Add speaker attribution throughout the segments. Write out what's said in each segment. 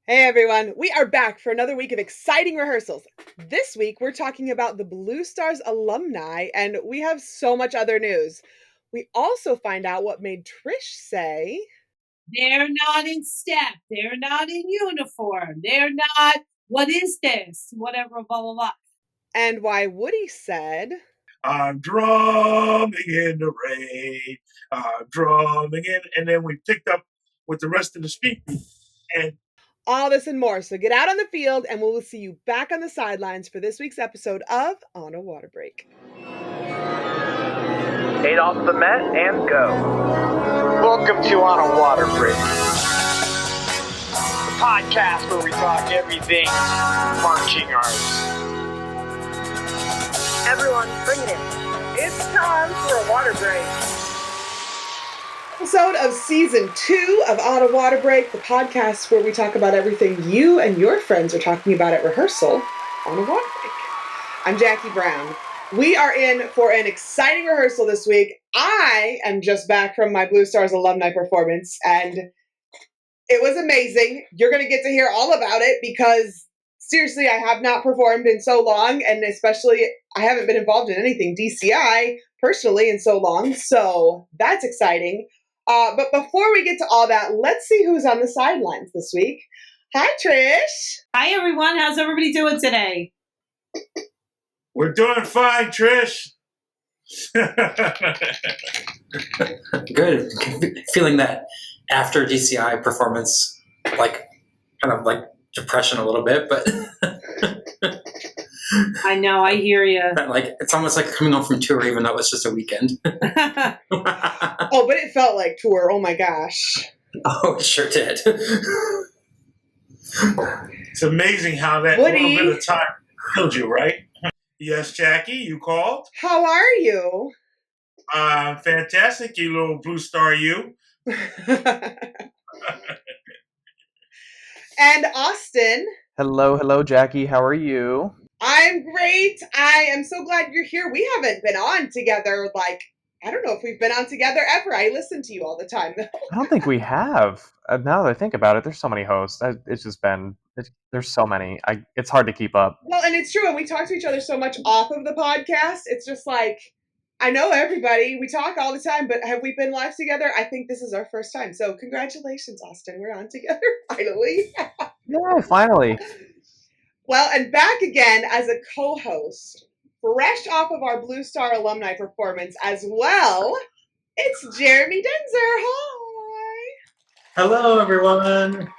Speaker 1: Hey everyone, we are back for another week of exciting rehearsals. This week we're talking about the Blue Stars alumni, and we have so much other news. We also find out what made Trish say,
Speaker 2: "They're not in step, they're not in uniform, they're not, what is this? Whatever, blah, blah, blah."
Speaker 1: And why Woody said,
Speaker 3: "I'm drumming in the rain, I'm drumming in," and then we picked up with the rest of the speech, and
Speaker 1: all this and more. So get out on the field and we'll see you back on the sidelines for this week's episode of On a Water Break.
Speaker 4: 8 off the mat and go.
Speaker 5: Welcome to On a Water Break, the podcast where we talk everything marching arts.
Speaker 6: Everyone, bring it in. It's time for a water break.
Speaker 1: Episode of season 2 of On a Water Break, the podcast where we talk about everything you and your friends are talking about at rehearsal on a water break. I'm Jackie Brown. We are in for an exciting rehearsal this week. I am just back from my Blue Stars alumni performance, and it was amazing. You're going to get to hear all about it because, seriously, I have not performed in so long, and especially I haven't been involved in anything DCI personally in so long, so that's exciting. But before we get to all that, let's see who's on the sidelines this week. Hi, Trish.
Speaker 2: Hi, everyone. How's everybody doing today?
Speaker 3: we're doing fine, Trish.
Speaker 7: Good. Feeling that after DCI performance, like kind of like depression a little bit, but
Speaker 2: I know, I hear you.
Speaker 7: like it's almost like coming home from tour, even though it was just a weekend.
Speaker 1: Oh, but it felt like tour. Oh my gosh.
Speaker 7: Oh, it sure did.
Speaker 3: It's amazing how that
Speaker 1: Woody.
Speaker 3: little bit of time killed you, right? Yes, Jackie, you called?
Speaker 1: How are you?
Speaker 3: Fantastic, you little blue star, you.
Speaker 1: And Austin.
Speaker 8: Hello, Jackie. How are you?
Speaker 1: I'm great. I am so glad you're here. We haven't been on together, like, I don't know if we've been on together ever. I listen to you all the time, though.
Speaker 8: I don't think we have. Now that I think about it, there's so many hosts. There's so many. It's hard to keep up.
Speaker 1: Well, and it's true. And we talk to each other so much off of the podcast. It's just like, I know everybody. We talk all the time, but have we been live together? I think this is our first time. So congratulations, Austin. We're on together, finally.
Speaker 8: Yeah, finally.
Speaker 1: Well, and back again as a co-host, fresh off of our Blue Star alumni performance as well, it's Jeremy Denzer. Hi.
Speaker 7: Hello, everyone.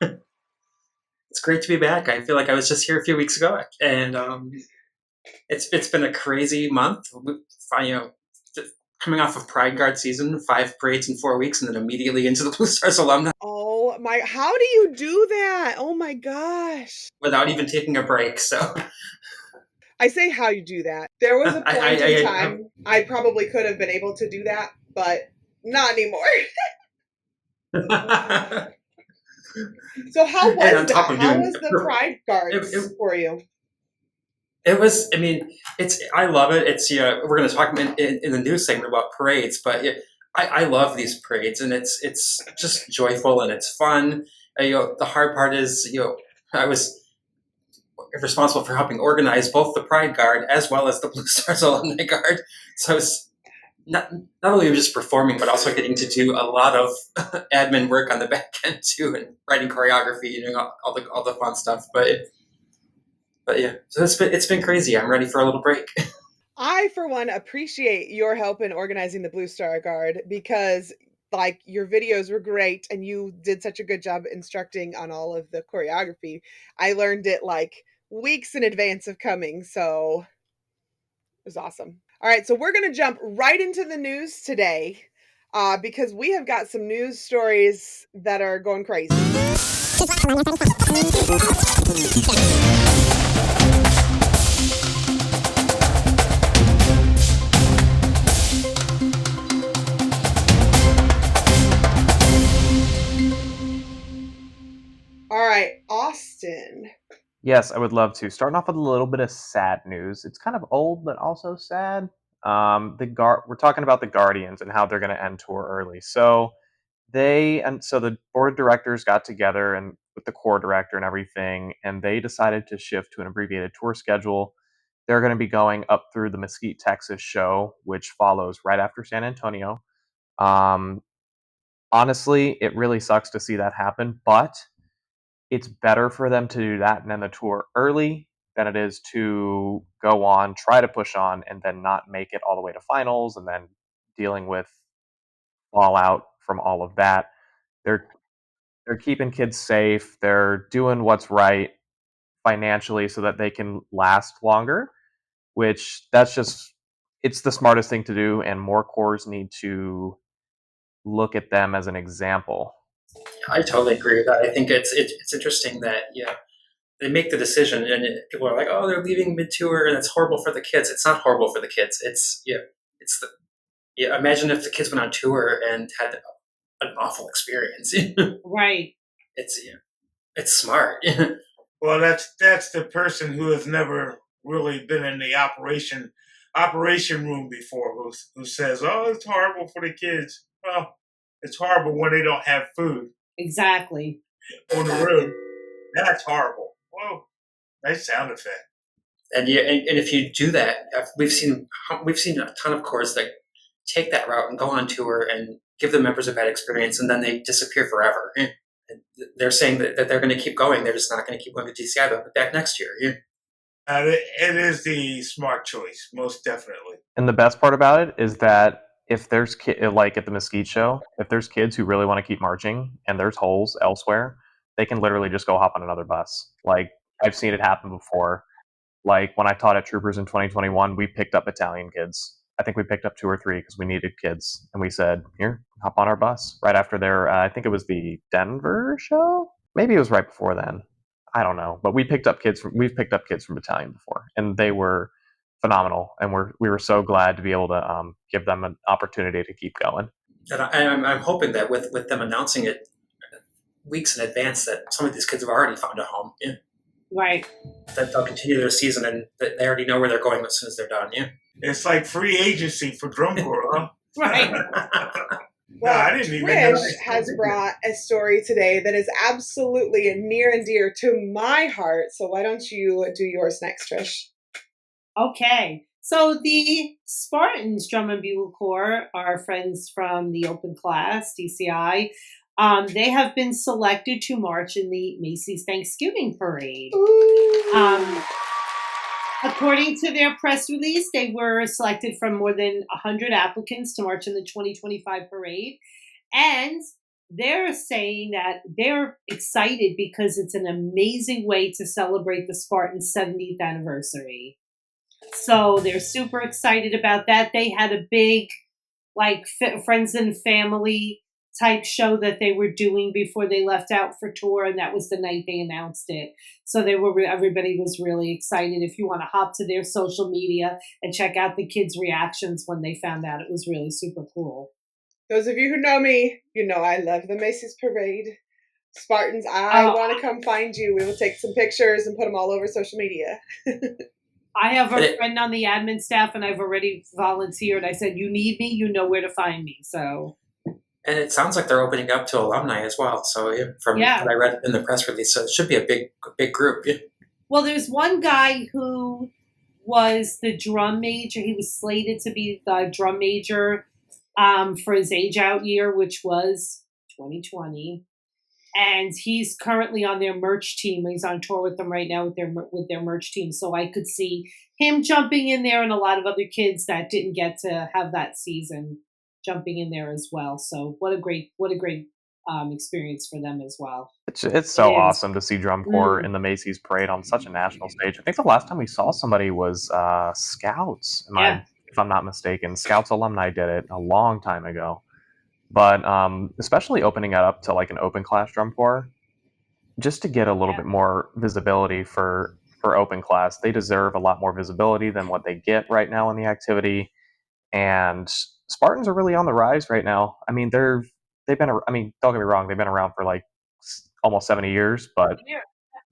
Speaker 7: It's great to be back. I feel like I was just here a few weeks ago, and it's been a crazy month. Coming off of Pride Guard season, 5 parades in 4 weeks, and then immediately into the Blue Stars alumni.
Speaker 1: Oh my! How do you do that? Oh my gosh!
Speaker 7: Without even taking a break. So
Speaker 1: I say how you do that. There was a point in time I probably could have been able to do that, but not anymore. So how was that? How was the Pride Guards for you?
Speaker 7: It was. I mean, I love it. It's we're going to talk in the news segment about parades, but I love these parades, and it's just joyful and it's fun. The hard part is I was responsible for helping organize both the Pride Guard as well as the Blue Stars Alumni Guard. So I was not only just performing, but also getting to do a lot of admin work on the back end too, and writing choreography, all the fun stuff. But yeah, so it's been crazy. I'm ready for a little break.
Speaker 1: I, for one, appreciate your help in organizing the Blue Star Guard because, like, your videos were great and you did such a good job instructing on all of the choreography. I learned it, like, weeks in advance of coming, so it was awesome. All right, so we're going to jump right into the news today because we have got some news stories that are going crazy. All right, Austin.
Speaker 8: Yes, I would love to. Starting off with a little bit of sad news. It's kind of old, but also sad. We're talking about the Guardians and how they're going to end tour early. So So the board of directors got together and with the core director and everything, and they decided to shift to an abbreviated tour schedule. They're going to be going up through the Mesquite, Texas show, which follows right after San Antonio. Honestly, it really sucks to see that happen, but it's better for them to do that and end the tour early than it is to go on, try to push on, and then not make it all the way to finals, and then dealing with fallout from all of that. They're keeping kids safe. They're doing what's right financially so that they can last longer, which it's the smartest thing to do, and more corps need to look at them as an example.
Speaker 7: I totally agree with that. I think it's interesting that they make the decision, and people are like, "Oh, they're leaving mid-tour, and it's horrible for the kids." It's not horrible for the kids. Imagine if the kids went on tour and had an awful experience.
Speaker 2: Right.
Speaker 7: It's smart.
Speaker 3: Well, that's the person who has never really been in the operation room before, who says, "Oh, it's horrible for the kids." Well, it's horrible when they don't have food.
Speaker 2: Exactly.
Speaker 3: On the road. That's horrible. Whoa, nice sound effect.
Speaker 7: And if you do that, we've seen a ton of corps that take that route and go on tour and give the members a bad experience, and then they disappear forever. And they're saying that they're going to keep going. They're just not going to keep going to DCI. They'll be back next year.
Speaker 3: It is the smart choice, most definitely.
Speaker 8: And the best part about it is that if there's like at the Mesquite show, if there's kids who really want to keep marching and there's holes elsewhere, they can literally just go hop on another bus. Like, I've seen it happen before. Like when I taught at Troopers in 2021, we picked up battalion kids. I think we picked up 2 or 3 because we needed kids, and we said, "Here, hop on our bus." Right after their, I think it was the Denver show. Maybe it was right before then. I don't know, but we've picked up kids from battalion before, and they were phenomenal, and we were so glad to be able to give them an opportunity to keep going.
Speaker 7: And I'm hoping that with them announcing it weeks in advance, that some of these kids have already found a home. Yeah.
Speaker 2: Right.
Speaker 7: That they'll continue their season, and that they already know where they're going as soon as they're done. Yeah.
Speaker 3: It's like free agency for drum corps, huh?
Speaker 2: Right.
Speaker 3: Well, I didn't even know.
Speaker 1: Trish has brought a story today that is absolutely near and dear to my heart. So why don't you do yours next, Trish?
Speaker 2: Okay. So the Spartans Drum and Bugle Corps, our friends from the open class, DCI, they have been selected to march in the Macy's Thanksgiving Parade. According to their press release, they were selected from more than 100 applicants to march in the 2025 parade. And they're saying that they're excited because it's an amazing way to celebrate the Spartans' 70th anniversary. So they're super excited about that. They had a big, friends and family type show that they were doing before they left out for tour, and that was the night they announced it. So everybody was really excited. If you want to hop to their social media and check out the kids' reactions when they found out, it was really super cool.
Speaker 1: Those of you who know me, you know I love the Macy's Parade. Spartans, I want to come find you. We will take some pictures and put them all over social media.
Speaker 2: I have a friend on the admin staff, and I've already volunteered. I said, "You need me, you know where to find me." So.
Speaker 7: And it sounds like they're opening up to alumni as well. So from what I read in the press release, so it should be a big group. Yeah.
Speaker 2: Well, there's one guy who was the drum major. He was slated to be the drum major for his age out year, which was 2020. And he's currently on their merch team. He's on tour with them right now with their merch team. So I could see him jumping in there, and a lot of other kids that didn't get to have that season jumping in there as well. So what a great experience for them as well.
Speaker 8: It's so awesome to see drum corps in the Macy's Parade on such a national stage. I think the last time we saw somebody was Scouts, if I'm not mistaken. Scouts alumni did it a long time ago. But especially opening it up to like an open class drum corps, just to get a little bit more visibility for open class. They deserve a lot more visibility than what they get right now in the activity. And Spartans are really on the rise right now. I mean, don't get me wrong, they've been around for like almost 70 years, but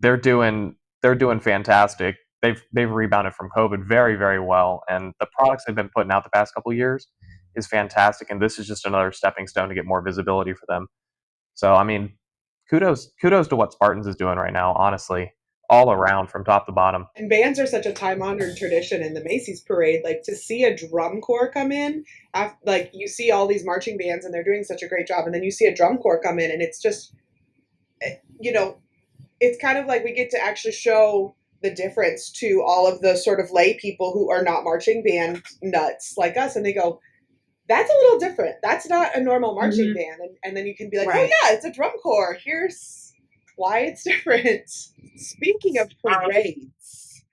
Speaker 8: they're doing fantastic. They've rebounded from COVID very, very well, and the products they've been putting out the past couple of years is fantastic, and this is just another stepping stone to get more visibility for them. So, I mean, kudos to what Spartans is doing right now, honestly, all around from top to bottom.
Speaker 1: And bands are such a time-honored tradition in the Macy's parade. Like, to see a drum corps come in, like, you see all these marching bands and they're doing such a great job, and then you see a drum corps come in, and it's just, you know, it's kind of like we get to actually show the difference to all of the sort of lay people who are not marching band nuts like us, and they go, that's a little different. That's not a normal marching band. And then you can be like, oh yeah, it's a drum corps. Here's why it's different. Speaking of parades,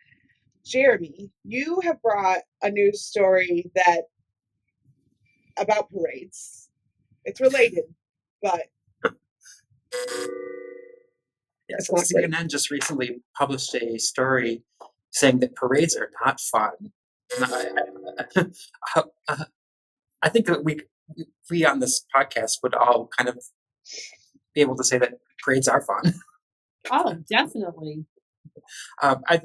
Speaker 1: Jeremy, you have brought a news story about parades. It's related, but
Speaker 7: yeah, so CNN just recently published a story saying that parades are not fun. I think that we on this podcast would all kind of be able to say that parades are fun.
Speaker 2: Oh, definitely.
Speaker 7: I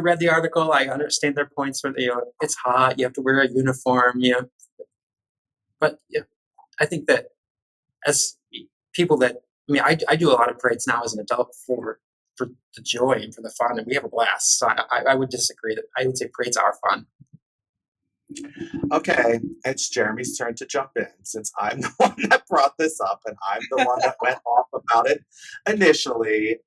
Speaker 7: read the article. I understand their points where it's hot. You have to wear a uniform. But I think that as people that I do a lot of parades now as an adult for the joy and for the fun, and we have a blast. So I would disagree that I would say parades are fun.
Speaker 9: Okay, it's Jeremy's turn to jump in since I'm the one that brought this up and I'm the one that went off about it initially.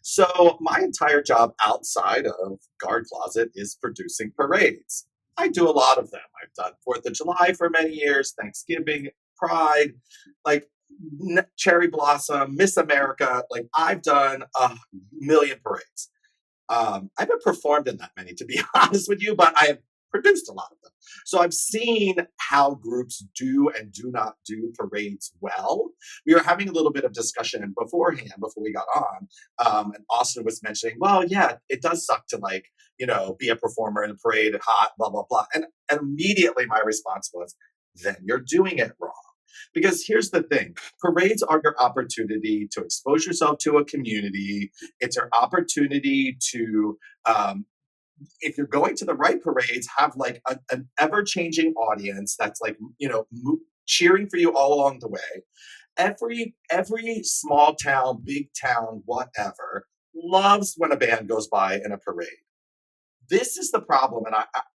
Speaker 9: So my entire job outside of Guard Closet is producing parades. I do a lot of them. I've done 4th of July for many years, Thanksgiving, Pride, like Cherry Blossom, Miss America. Like, I've done a million parades. I haven't performed in that many, to be honest with you, but I have produced a lot of them. So I've seen how groups do and do not do parades well. We were having a little bit of discussion beforehand, before we got on, and Austin was mentioning, well, yeah, it does suck to be a performer in a parade, hot, blah, blah, blah. And immediately my response was, then you're doing it wrong. Because here's the thing, parades are your opportunity to expose yourself to a community. It's your opportunity to, if you're going to the right parades, have like an ever-changing audience that's cheering for you all along the way. Every small town, big town, whatever, loves when a band goes by in a parade. This is the problem, and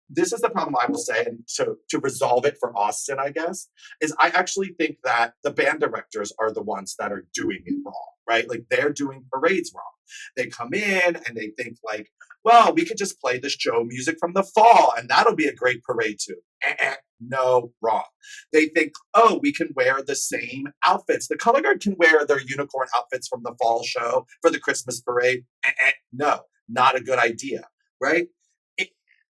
Speaker 9: this is the problem I will say, and to resolve it for Austin, I guess, is I actually think that the band directors are the ones that are doing it wrong, right? Like, they're doing parades wrong. They come in and they think like, well, we could just play the show music from the fall and that'll be a great parade too. No, wrong. They think, oh, we can wear the same outfits. The color guard can wear their unicorn outfits from the fall show for the Christmas parade. No, not a good idea, right?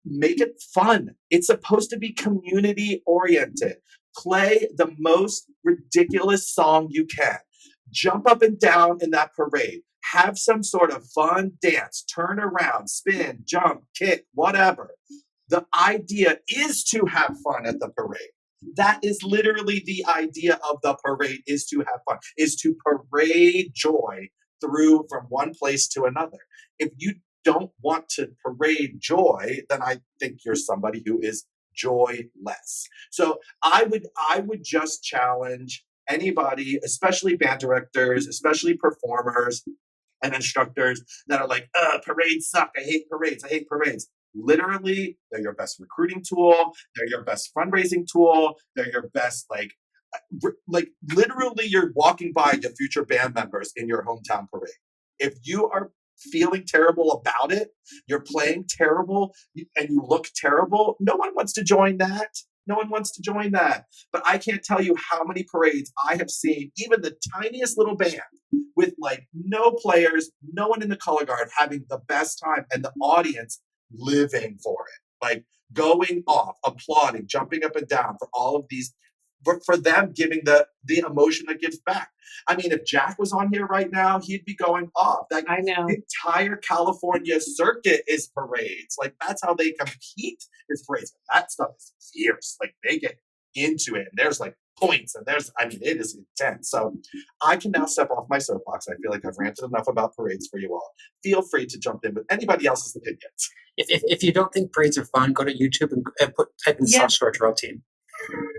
Speaker 9: Make it fun. It's supposed to be community oriented. Play the most ridiculous song you can. Jump up and down in that parade. Have some sort of fun dance. Turn around, spin, jump, kick, whatever. The idea is to have fun at the parade. That is literally the idea of the parade, is to have fun, is to parade joy through from one place to another. If you don't want to parade joy, then I think you're somebody who is joyless. So I would just challenge anybody, especially band directors, especially performers and instructors that are like, parades suck. I hate parades. Literally, they're your best recruiting tool. They're your best fundraising tool. They're your best, literally you're walking by your future band members in your hometown parade. If you are feeling terrible about it, you're playing terrible, and you look terrible, no one wants to join that. No one wants to join that. But I can't tell you how many parades I have seen, even the tiniest little band with no players, no one in the color guard, having the best time, and the audience living for it, going off, applauding, jumping up and down for all of these, for them giving the emotion that gives back. I mean, if Jack was on here right now, he'd be going off. I know. The entire California circuit is parades. That's how they compete, is parades. That stuff is fierce. They get into it. And there's points, and it is intense. So I can now step off my soapbox. I feel like I've ranted enough about parades for you all. Feel free to jump in with anybody else's opinions.
Speaker 7: If you don't think parades are fun, go to YouTube and type in South Shore Drill Team.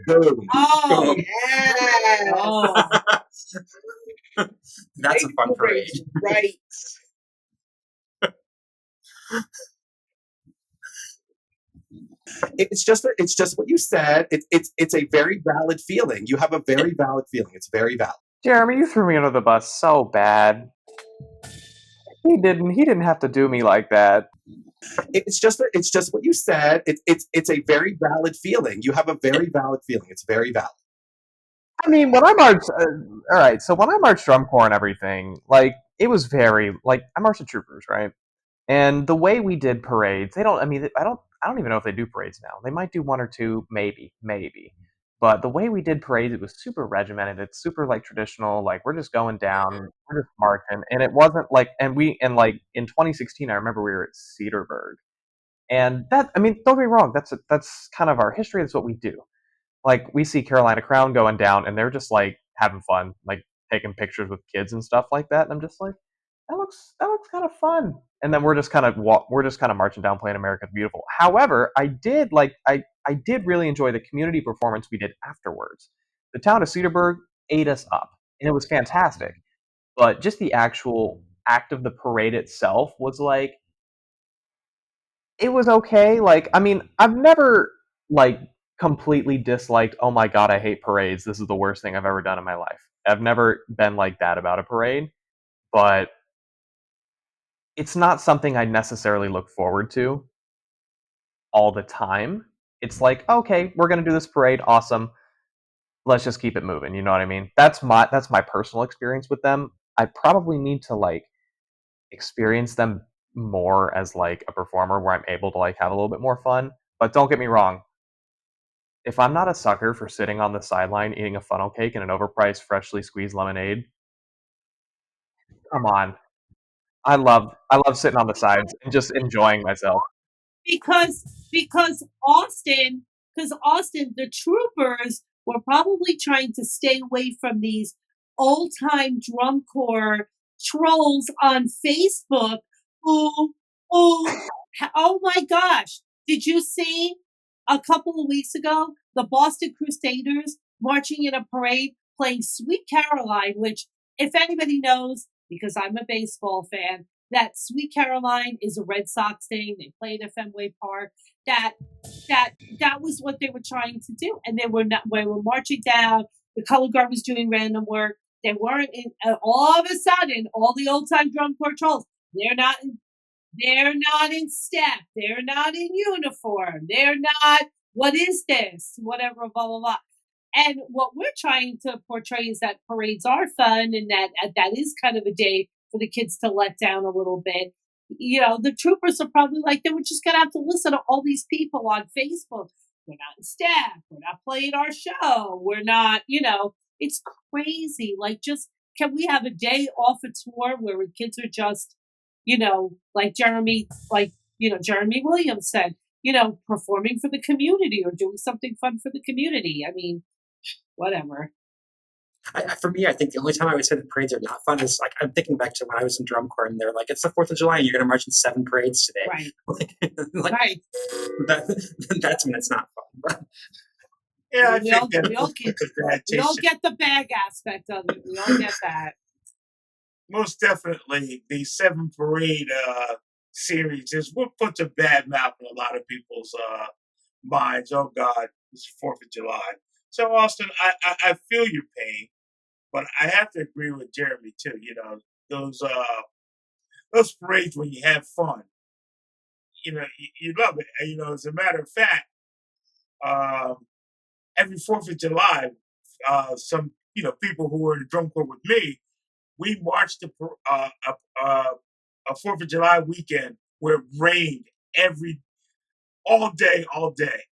Speaker 9: Boom.
Speaker 2: Oh,
Speaker 1: Yeah.
Speaker 2: oh.
Speaker 7: That's a fun parade.
Speaker 1: Right.
Speaker 9: It's just what you said. It's a very valid feeling. You have a very valid feeling. It's very valid.
Speaker 8: Jeremy, you threw me under the bus so bad. He didn't have to do me like that.
Speaker 9: It's just what you said. It's a very valid feeling. You have a very valid feeling. It's very valid.
Speaker 8: I mean, when I marched, all right. So when I marched drum corps and everything, like it was very like I marched with troopers, right? And the way we did parades, they don't. I mean, I don't even know if they do parades now. They might do one or two, maybe. But the way we did parades, it was super regimented. It's super like traditional. Like we're just going down, we're just marching, and it wasn't like. And like in 2016, I remember we were at Cedarburg, and that. I mean, don't get me wrong. That's kind of our history. That's what we do. Like we see Carolina Crown going down, and they're just like having fun, like taking pictures with kids and stuff like that. And I'm just like, that looks kind of fun. And then we're just kind of marching down, playing America the Beautiful. However, I did really enjoy the community performance we did afterwards. The town of Cedarburg ate us up, and it was fantastic. But just the actual act of the parade itself was like, it was okay. Like, I mean, I've never like completely disliked, oh my god, I hate parades. This is the worst thing I've ever done in my life. I've never been like that about a parade, but it's not something I necessarily look forward to all the time. It's like, okay, we're going to do this parade, awesome. Let's just keep it moving, you know what I mean? That's my personal experience with them. I probably need to like experience them more as like a performer where I'm able to like have a little bit more fun. But don't get me wrong, if I'm not a sucker for sitting on the sideline eating a funnel cake and an overpriced freshly squeezed lemonade, come on. I love sitting on the sides and just enjoying myself.
Speaker 2: Because Austin, the troopers were probably trying to stay away from these old time drum corps trolls on Facebook who oh my gosh, did you see a couple of weeks ago the Boston Crusaders marching in a parade playing Sweet Caroline, which if anybody knows, because I'm a baseball fan, that Sweet Caroline is a Red Sox thing. They played at Fenway Park. That was what they were trying to do, and they were marching down. The color guard was doing random work. They weren't in. All of a sudden, all the old time drum corps trolls. They're not in step. They're not in uniform. They're not. What is this? Whatever. Blah blah blah. And what we're trying to portray is that parades are fun, and that is kind of a day for the kids to let down a little bit. You know, the troopers are probably like, they were just going to have to listen to all these people on Facebook. We're not in staff. We're not playing our show. We're not, it's crazy. Like, just, can we have a day off a tour where kids are just, like Jeremy Williams said, performing for the community or doing something fun for the community. I mean, whatever.
Speaker 7: For me, I think the only time I would say the parades are not fun is like I'm thinking back to when I was in drum corps and they're like, it's the 4th of July and you're going to march in 7 parades today.
Speaker 2: Right. Right.
Speaker 7: That's when it's not fun.
Speaker 3: Yeah,
Speaker 2: we all get the bag aspect of it. We all get that.
Speaker 3: Most definitely, the 7 parade series is what puts a bad mouth in a lot of people's minds. Oh God, it's 4th of July. So Austin, I feel your pain, but I have to agree with Jeremy too. Those parades when you have fun, you love it. And, as a matter of fact, every 4th of July, some people who were in the drum corps with me, we marched a 4th of July weekend where it rained all day,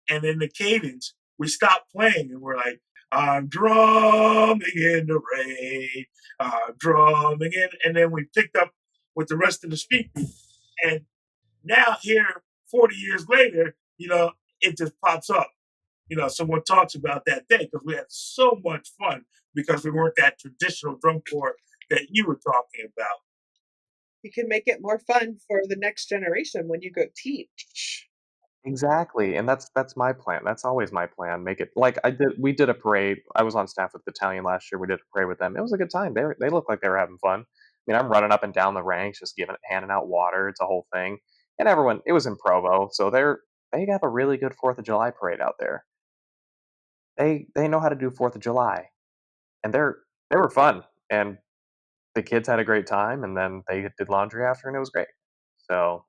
Speaker 3: and in the cadence we stopped playing and we're like, I'm drumming in the rain, I'm drumming in, and then we picked up with the rest of the street people. And now here, 40 years later, it just pops up. someone talks about that day because we had so much fun because we weren't that traditional drum corps that you were talking about.
Speaker 1: You can make it more fun for the next generation when you go teach.
Speaker 8: Exactly, and that's my plan. That's always my plan. Make it like we did a parade. I was on staff with Battalion last year. We did a parade with them. It was a good time. They looked like they were having fun. I mean, I'm running up and down the ranks, just handing out water. It's a whole thing, and everyone. It was in Provo, so they have a really good 4th of July parade out there. They know how to do 4th of July, and they were fun, and the kids had a great time, and then they did laundry after, and it was great. So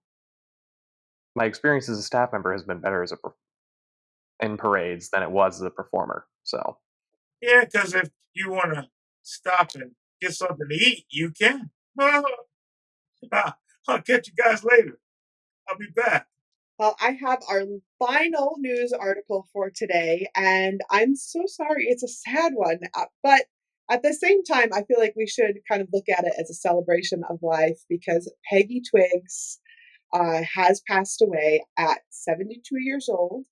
Speaker 8: my experience as a staff member has been better in parades than it was as a performer. So
Speaker 3: Yeah, because if you want to stop and get something to eat, you can. I'll catch you guys later. I'll be back.
Speaker 1: Well, I have our final news article for today, and I'm so sorry. It's a sad one, but at the same time, I feel like we should kind of look at it as a celebration of life because Peggy Twigs has passed away at 72 years old.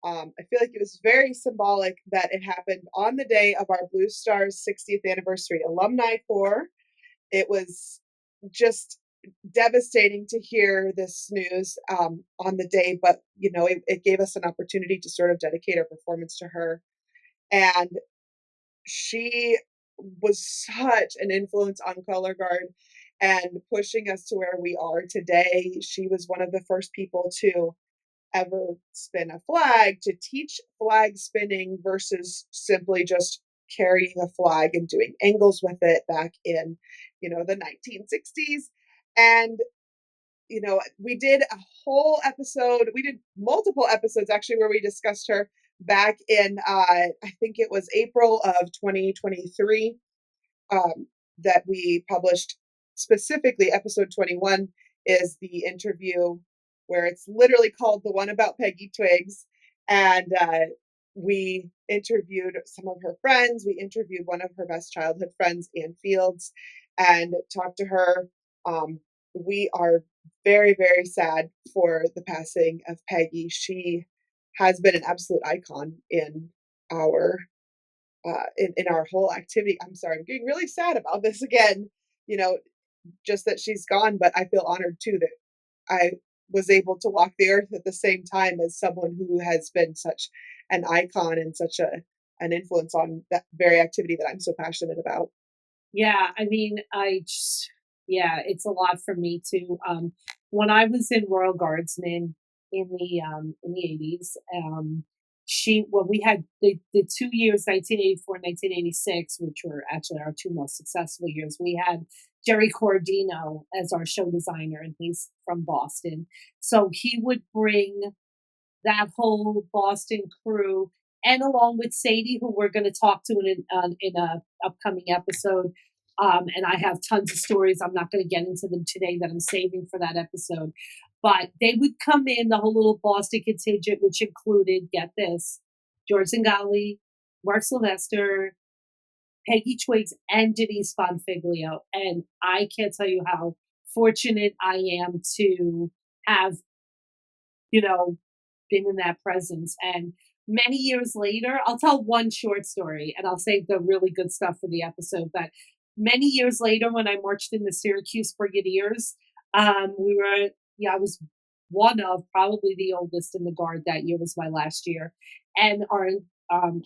Speaker 1: I feel like it was very symbolic that it happened on the day of our Blue Stars 60th anniversary alumni tour. It was just devastating to hear this news on the day, but it gave us an opportunity to sort of dedicate our performance to her. And she was such an influence on color guard and pushing us to where we are today. She was one of the first people to ever spin a flag, to teach flag spinning versus simply just carrying a flag and doing angles with it back in, the 1960s. And, we did a whole episode, we did multiple episodes actually where we discussed her back in, I think it was April of 2023, that we published. Specifically, episode 21 is the interview where it's literally called The One About Peggy Twigs. And we interviewed some of her friends. We interviewed one of her best childhood friends, Ann Fields, and talked to her. We are very, very sad for the passing of Peggy. She has been an absolute icon in our in our whole activity. I'm sorry, I'm getting really sad about this again. Just that she's gone, but I feel honored too that I was able to walk the earth at the same time as someone who has been such an icon and such an influence on that very activity that I'm so passionate about.
Speaker 2: Yeah, I mean, it's a lot for me too. When I was in Royal Guardsmen in the 80s, we had the 2 years, 1984 and 1986, which were actually our 2 most successful years. We had Jerry Cordino as our show designer, and he's from Boston. So he would bring that whole Boston crew, and along with Sadie, who we're going to talk to in a upcoming episode. And I have tons of stories. I'm not going to get into them today that I'm saving for that episode. But they would come in, the whole little Boston contingent, which included, get this, George Zingali, Mark Sylvester, Peggy Twigs, and Denise Bonfiglio. And I can't tell you how fortunate I am to have, been in that presence. And many years later, I'll tell one short story and I'll save the really good stuff for the episode. But many years later, when I marched in the Syracuse Brigadiers, I was one of probably the oldest in the Guard that year. Was my last year, and our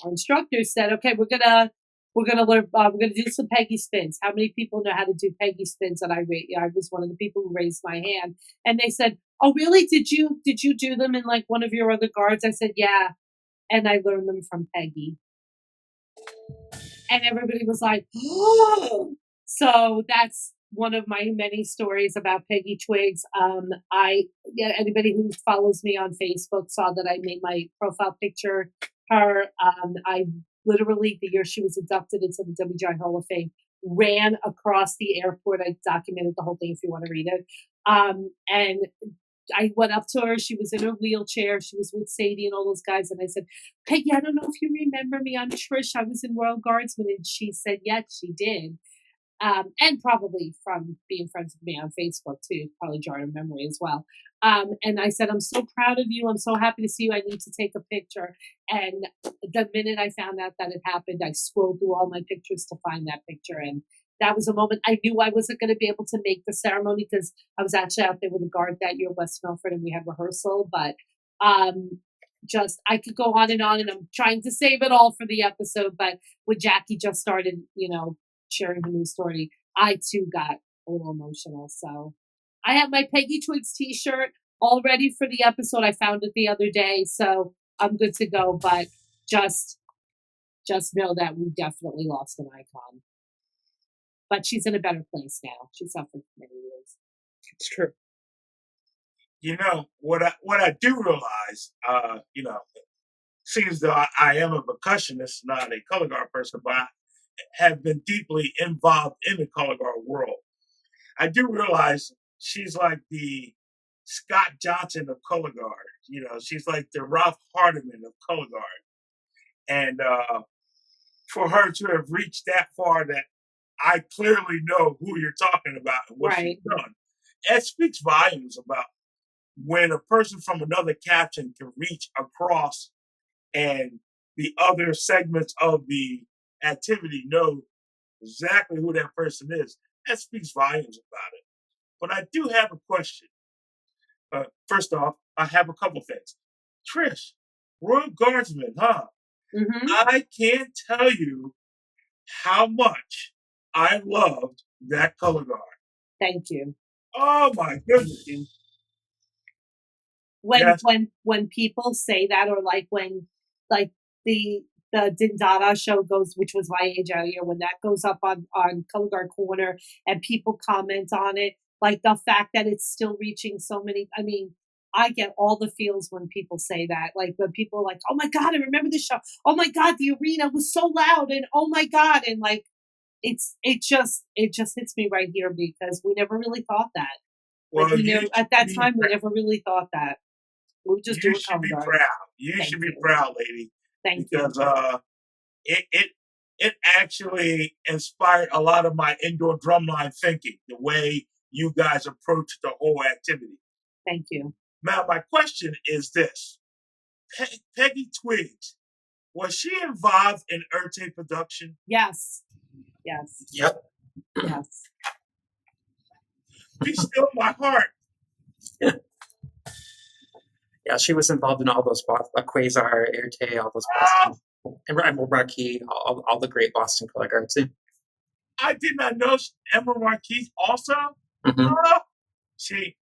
Speaker 2: instructors said, "Okay, we're gonna learn. We're gonna do some Peggy spins. How many people know how to do Peggy spins?" And I was one of the people who raised my hand, and they said, "Oh, really? Did you do them in like one of your other guards?" I said, "Yeah," and I learned them from Peggy. And everybody was like, "Oh!" So that's one of my many stories about Peggy Twigs. Anybody who follows me on Facebook saw that I made my profile picture her. I literally, the year she was inducted into the WGI Hall of Fame, ran across the airport. I documented the whole thing if you want to read it. And I went up to her. She was in her wheelchair. She was with Sadie and all those guys. And I said, "Peggy, I don't know if you remember me. I'm Trish. I was in Royal Guardsmen." And she said, yes, she did. And probably from being friends with me on Facebook too, probably jarred a memory as well. And I said, I'm so proud of you. I'm so happy to see you. I need to take a picture. And the minute I found out that it happened, I scrolled through all my pictures to find that picture. And that was a moment I knew I wasn't going to be able to make the ceremony because I was actually out there with a guard that year, West Milford, and we had rehearsal. But just, I could go on, and I'm trying to save it all for the episode. But when Jackie just started, sharing the news story, I too got a little emotional. So I have my Peggy Twigs t-shirt all ready for the episode. I found it the other day, so I'm good to go. But just know that we definitely lost an icon. But she's in a better place now. She suffered for many years.
Speaker 1: It's true.
Speaker 3: What I do realize, seems that I am a percussionist, not a color guard person, but I have been deeply involved in the color guard world. I do realize she's like the Scott Johnson of color guard. She's like the Ralph Hardiman of color guard. And for her to have reached that far, that I clearly know who you're talking about and what she's done, it speaks volumes about when a person from another caption can reach across and the other segments of the activity know exactly who that person is. That speaks volumes about it. But I do have a question. First off, I have a couple things. Trish, Royal Guardsman, huh?
Speaker 2: Mm-hmm.
Speaker 3: I can't tell you how much I loved that color guard.
Speaker 2: Thank you.
Speaker 3: Oh my goodness.
Speaker 2: When people say that, or like when the Dindada show goes, which was my age out here, when that goes up on Color Guard Corner and people comment on it, like the fact that it's still reaching so many, I get all the feels when people say that. Like when people are like, oh my God, I remember this show. Oh my God, the arena was so loud, and oh my God. And like, it just hits me right here because we never really thought that.
Speaker 3: Well,
Speaker 2: at that time, we never really thought that. We were just doing
Speaker 3: Color Guard. Proud. You should be proud, lady.
Speaker 2: Thank
Speaker 3: you. Because it actually inspired a lot of my indoor drumline thinking, the way you guys approach the whole activity.
Speaker 2: Thank you.
Speaker 3: Now, my question is this. Peggy Twigs, was she involved in Urte production?
Speaker 2: Yes.
Speaker 7: Yep.
Speaker 2: Yes.
Speaker 3: Be still my heart.
Speaker 7: Yeah, she was involved in all those Quasar, Urte, all those Boston, and Emerald Marquis, all the great Boston color guards.
Speaker 3: I did not know Emerald Marquis also.
Speaker 7: Mm-hmm.
Speaker 3: See,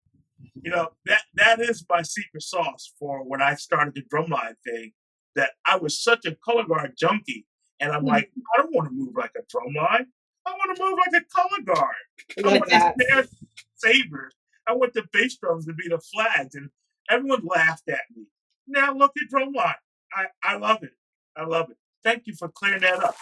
Speaker 3: that is my secret sauce for when I started the drumline thing. That I was such a color guard junkie, and I'm like, I don't want to move like a drumline. I want to move like a color guard. I want the sabers. I want the bass drums to be the flags, and everyone laughed at me. Now look at drumline. I love it. I love it. Thank you for clearing that up.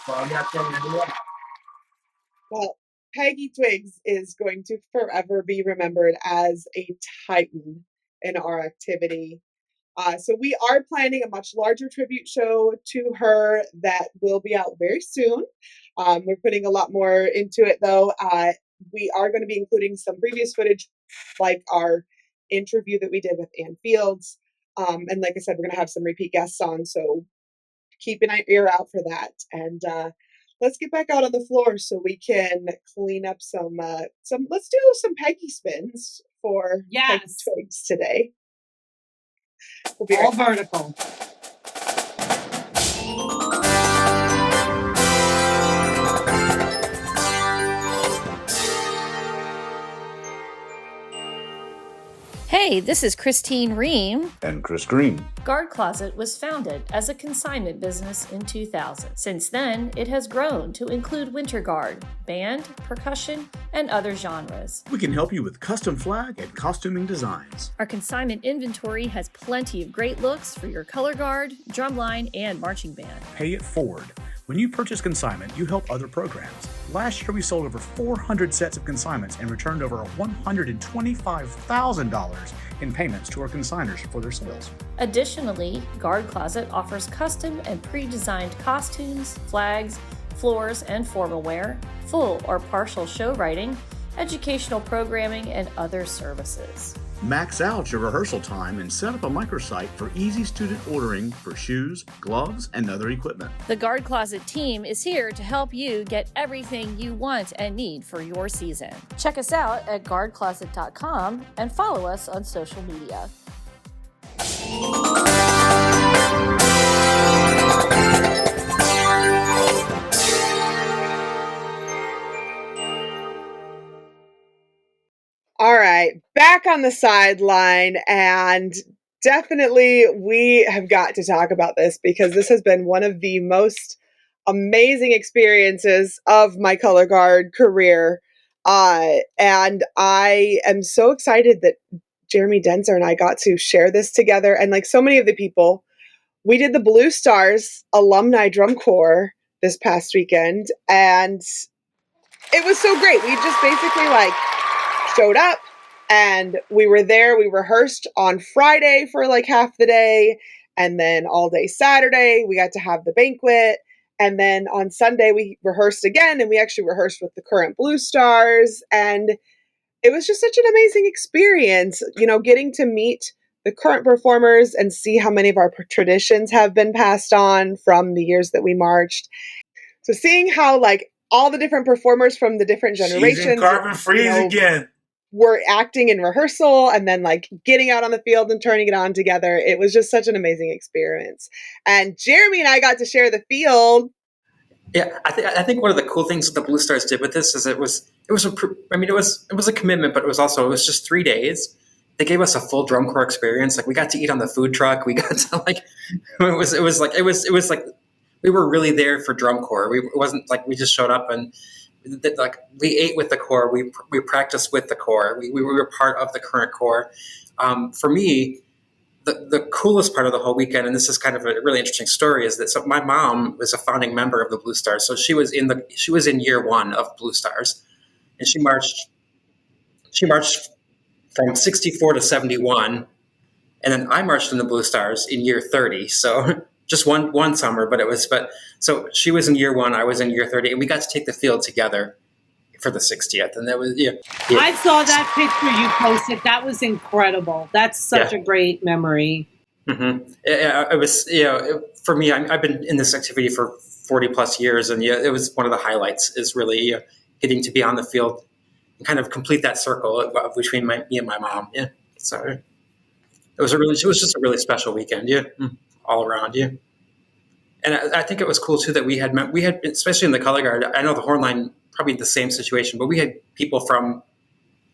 Speaker 1: Well, Peggy Twigs is going to forever be remembered as a titan in our activity. So we are planning a much larger tribute show to her that will be out very soon. We're putting a lot more into it, though. We are going to be including some previous footage, like our interview that we did with Ann Fields. And like I said, we're going to have some repeat guests on, so keep an ear out for that. And let's get back out on the floor so we can clean up some let's do some Peggy spins for Peggy Twigs today. We'll be
Speaker 2: all vertical.
Speaker 10: Hey, this is Christine Ream.
Speaker 11: And Chris Green.
Speaker 10: Guard Closet was founded as a consignment business in 2000. Since then, it has grown to include winter guard, band, percussion, and other genres.
Speaker 11: We can help you with custom flag and costuming designs.
Speaker 10: Our consignment inventory has plenty of great looks for your color guard, drumline, and marching band.
Speaker 11: Pay it forward. When you purchase consignment, you help other programs. Last year, we sold over 400 sets of consignments and returned over $125,000 in payments to our consigners for their sales.
Speaker 10: Additionally, Guard Closet offers custom and pre-designed costumes, flags, floors and formal wear, full or partial show writing, educational programming, and other services.
Speaker 11: Max out your rehearsal time and set up a microsite for easy student ordering for shoes, gloves, and other equipment.
Speaker 10: The Guard Closet team is here to help you get everything you want and need for your season. Check us out at guardcloset.com and follow us on social media.
Speaker 1: All right, back on the sideline, and definitely we have got to talk about this because this has been one of the most amazing experiences of my color guard career. And I am so excited that Jeremy Denzer and I got to share this together. And like so many of the people, we did the Blue Stars Alumni Drum Corps this past weekend, and it was so great. We just basically like showed up and we were there. We rehearsed on Friday for like half the day, and then all day Saturday we got to have the banquet, and then on Sunday we rehearsed again, and we actually rehearsed with the current Blue Stars, and it was just such an amazing experience, you know, getting to meet the current performers and see how many of our traditions have been passed on from the years that we marched. So seeing how like all the different performers from the different generations,
Speaker 3: carbon freeze again,
Speaker 1: were acting in rehearsal and then like getting out on the field and turning it on together. It was just such an amazing experience. And Jeremy and I got to share the field.
Speaker 7: Yeah, I think one of the cool things that the Blue Stars did with this is it was a commitment, but it was just 3 days. They gave us a full drum corps experience. Like we got to eat on the food truck. We got to like it was like we were really there for drum corps. It wasn't like we just showed up and like we ate with the corps. We practiced with the corps. We were part of the current corps. For me, the coolest part of the whole weekend, and this is kind of a really interesting story, is that my mom was a founding member of the Blue Stars. So she was in year one of Blue Stars, and she marched from 64 to 71, and then I marched in the Blue Stars in year 30. So just one summer, so she was in year one, I was in year 30, and we got to take the field together for the 60th. And that was, yeah.
Speaker 2: I saw that picture you posted. That was incredible. That's such a great memory.
Speaker 7: Mm-hmm. It was, for me, I've been in this activity for 40 plus years. And it was one of the highlights is really getting to be on the field and kind of complete that circle between me and my mom. Yeah. So it was just a really special weekend. Yeah. All around you. And I think it was cool too that we had, especially in the color guard, I know the horn line, probably the same situation, but we had people from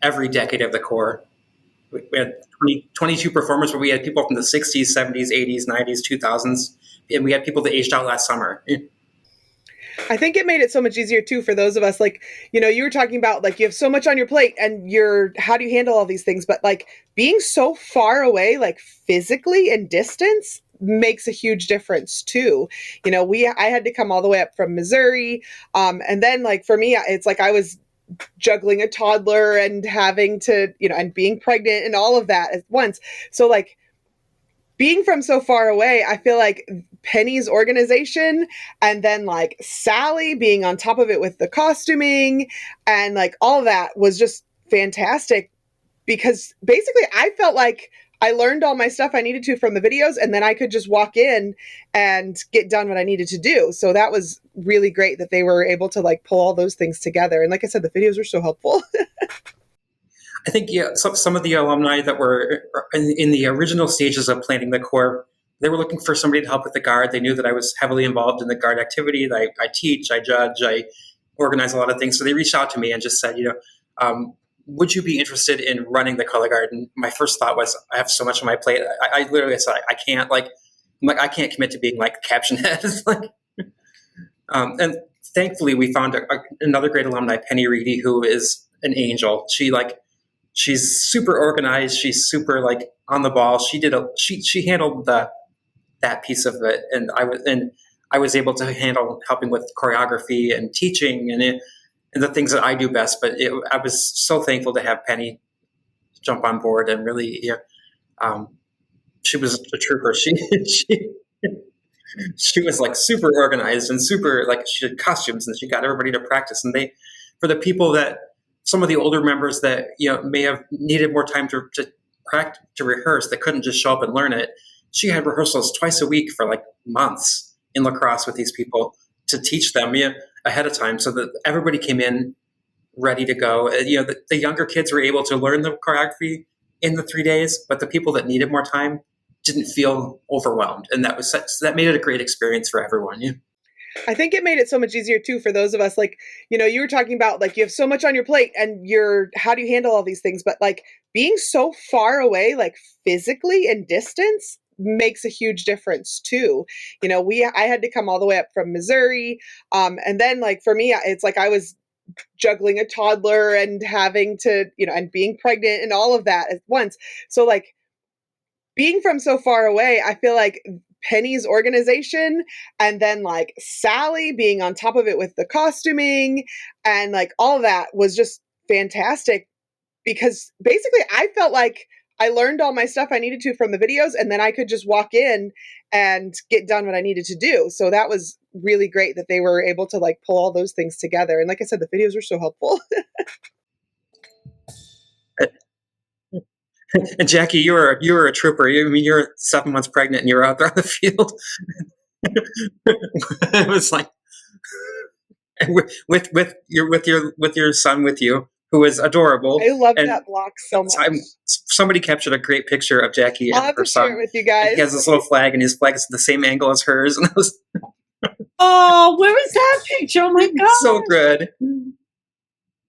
Speaker 7: every decade of the corps. We had 22 performers, but we had people from the 60s, 70s, 80s, 90s, 2000s, and we had people that aged out last summer.
Speaker 1: I think it made it so much easier too for those of us, like, you were talking about like you have so much on your plate and how do you handle all these things? But like being so far away, like physically in distance, makes a huge difference too. I had to come all the way up from Missouri. And then like for me, it's like I was juggling a toddler and having to, and being pregnant and all of that at once. So like being from so far away, I feel like Penny's organization and then like Sally being on top of it with the costuming and like all of that was just fantastic, because basically I felt like I learned all my stuff I needed to from the videos, and then I could just walk in and get done what I needed to do. So that was really great that they were able to like pull all those things together. And like I said, the videos were so helpful.
Speaker 7: I think some of the alumni that were in the original stages of planning the corps, they were looking for somebody to help with the guard. They knew that I was heavily involved in the guard activity. That I teach, I judge, I organize a lot of things. So they reached out to me and just said, would you be interested in running the color guard? And my first thought was, I have so much on my plate. I literally said, I can't I can't commit to being like caption head. And thankfully we found another great alumni, Penny Reedy, who is an angel. She's super organized. She's super like on the ball. She handled that piece of it. And I was able to handle helping with choreography and teaching and the things that I do best. But I was so thankful to have Penny jump on board and really, she was a trooper. she was like super organized and super, like, she did costumes and she got everybody to practice. And for the people that, some of the older members that, may have needed more time to practice, to rehearse, that couldn't just show up and learn it, she had rehearsals twice a week for like months in lacrosse with these people to teach them ahead of time, so that everybody came in ready to go. The younger kids were able to learn the choreography in the 3 days, but the people that needed more time didn't feel overwhelmed, and that made it a great experience for everyone. Yeah.
Speaker 1: I think it made it so much easier too for those of us, like, you were talking about, like, you have so much on your plate and how do you handle all these things? But like being so far away, like physically in distance, makes a huge difference too. I had to come all the way up from Missouri. And then, like, for me, it's like I was juggling a toddler and having to, and being pregnant and all of that at once. So like being from so far away, I feel like Penny's organization and then like Sally being on top of it with the costuming and like all of that was just fantastic, because basically I felt like I learned all my stuff I needed to from the videos, and then I could just walk in and get done what I needed to do. So that was really great that they were able to like pull all those things together. And like I said, the videos were so helpful.
Speaker 7: And Jackie, you were a trooper. You're 7 months pregnant and you're out there on the field. It was like with your son with you, who is adorable.
Speaker 1: I love that block so much.
Speaker 7: Somebody captured a great picture of Jackie and her son.
Speaker 1: Share it with you guys.
Speaker 7: He has this little flag, and his flag is the same angle as hers. And I was,
Speaker 2: oh, where is that picture? Oh my god,
Speaker 7: so good.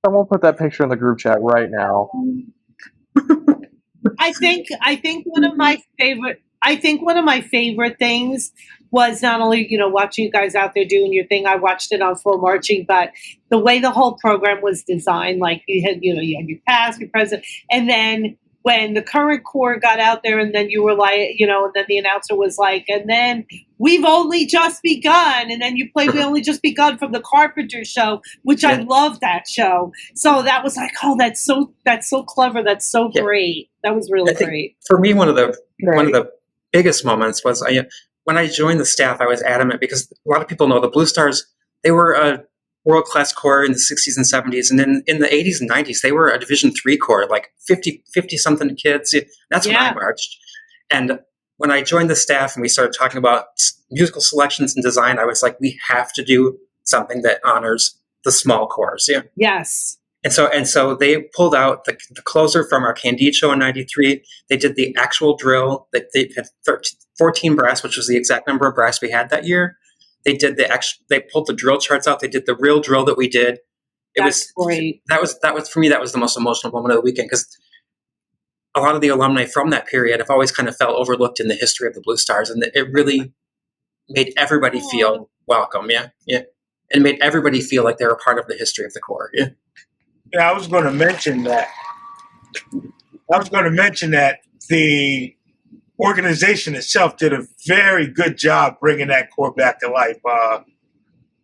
Speaker 8: I won't put that picture in the group chat right now.
Speaker 2: I think one of my favorite things was not only, watching you guys out there doing your thing. I watched it on Full Marching, but the way the whole program was designed, like you had your past, your present, and then when the current corps got out there, and then you were like, and then the announcer was like, and then we've only just begun, and then you played We Only Just Begun from the Carpenter Show, which I love that show. So that was like, oh, that's so clever, that's so great. That was really great.
Speaker 7: For me, one of the biggest moments was when I joined the staff. I was adamant, because a lot of people know the Blue Stars, they were a world-class corps in the 60s and 70s. And then in the 80s and 90s, they were a Division III corps, like 50-something kids. That's when I marched. And when I joined the staff and we started talking about musical selections and design, I was like, we have to do something that honors the small corps. Yeah.
Speaker 2: Yes.
Speaker 7: And so they pulled out the closer from our Candide show in 93. They did the actual drill. They had 14 brass, which was the exact number of brass we had that year. They did they pulled the drill charts out. They did the real drill that we did.
Speaker 2: That's great.
Speaker 7: That was for me, that was the most emotional moment of the weekend, because a lot of the alumni from that period have always kind of felt overlooked in the history of the Blue Stars, and it really made everybody feel welcome. Yeah. Yeah. And made everybody feel like they were part of the history of the Corps. Yeah.
Speaker 3: Yeah, I was going to mention that. The organization itself did a very good job bringing that Corps back to life.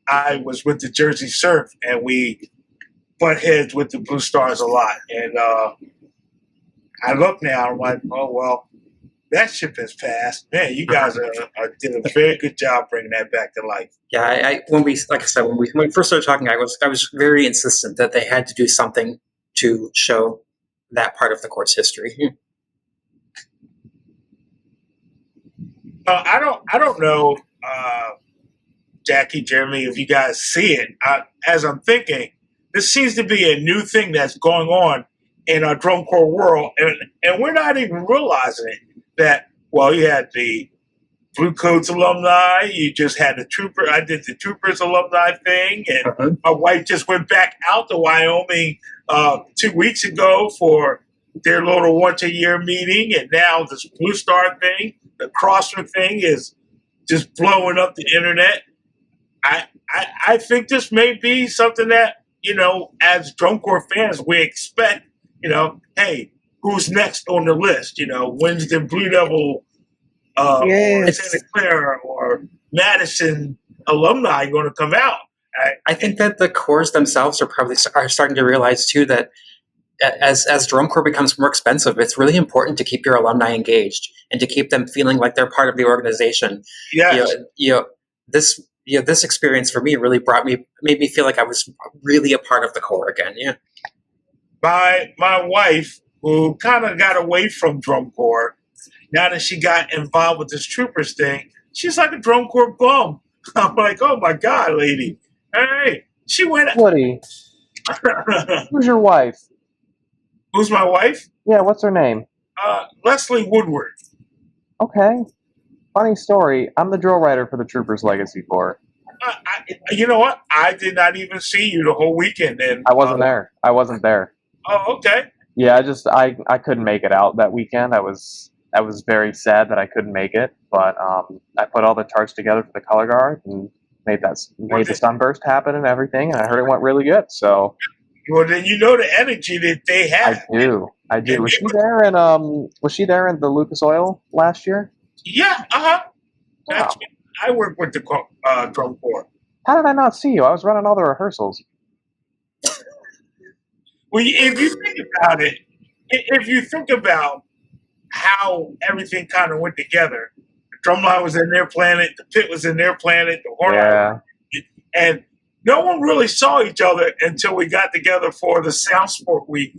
Speaker 3: I was with the Jersey Surf, and we butt heads with the Blue Stars a lot. And I look now, I'm like, oh, well, that ship has passed. Man, you guys did a very good job bringing that back to life.
Speaker 7: Yeah, when we first started talking, I was very insistent that they had to do something to show that part of the Corps' history.
Speaker 3: I don't know, Jackie, Jeremy, if you guys see it. As I'm thinking, this seems to be a new thing that's going on in our drum corps world, and we're not even realizing it. That, well, you had the Blue Coats alumni, you just had the Trooper. I did the Troopers alumni thing, and my wife just went back out to Wyoming 2 weeks ago for their little once-a-year meeting, and now this Blue Star thing, the Crossfit thing is just blowing up the internet. I think this may be something that, as drum corps fans, we expect, hey, who's next on the list? When's the Blue Devil or Santa Clara or Madison alumni going to come out?
Speaker 7: I think that the corps themselves are starting to realize too that as drum corps becomes more expensive, it's really important to keep your alumni engaged and to keep them feeling like they're part of the organization.
Speaker 3: Yes.
Speaker 7: This experience for me really made me feel like I was really a part of the corps again. Yeah.
Speaker 3: My wife, who kind of got away from drum corps, now that she got involved with this troopers thing, she's like a drum corps bum. I'm like, oh my God, lady. Hey, she went.
Speaker 8: Woody, who's your wife?
Speaker 3: Who's my wife?
Speaker 8: Yeah, what's her name?
Speaker 3: Leslie Woodward.
Speaker 8: Okay. Funny story. I'm the drill writer for the Troopers Legacy Corps.
Speaker 3: You know what? I did not even see you the whole weekend. And
Speaker 8: I wasn't there.
Speaker 3: Oh, okay.
Speaker 8: Yeah, I couldn't make it out that weekend. I was very sad that I couldn't make it, but I put all the charts together for the color guard and made the sunburst happen and everything, and I heard it went really good. So,
Speaker 3: well, then you know the energy that they have.
Speaker 8: I do. Was she there in the Lucas Oil last year?
Speaker 3: Yeah. Wow. I work with the drum corps.
Speaker 8: How did I not see you? I was running all the rehearsals.
Speaker 3: Well, if you think about how everything kind of went together, the drumline was in their planet, the pit was in their planet, the horn, and no one really saw each other until we got together for the Sound Sport Week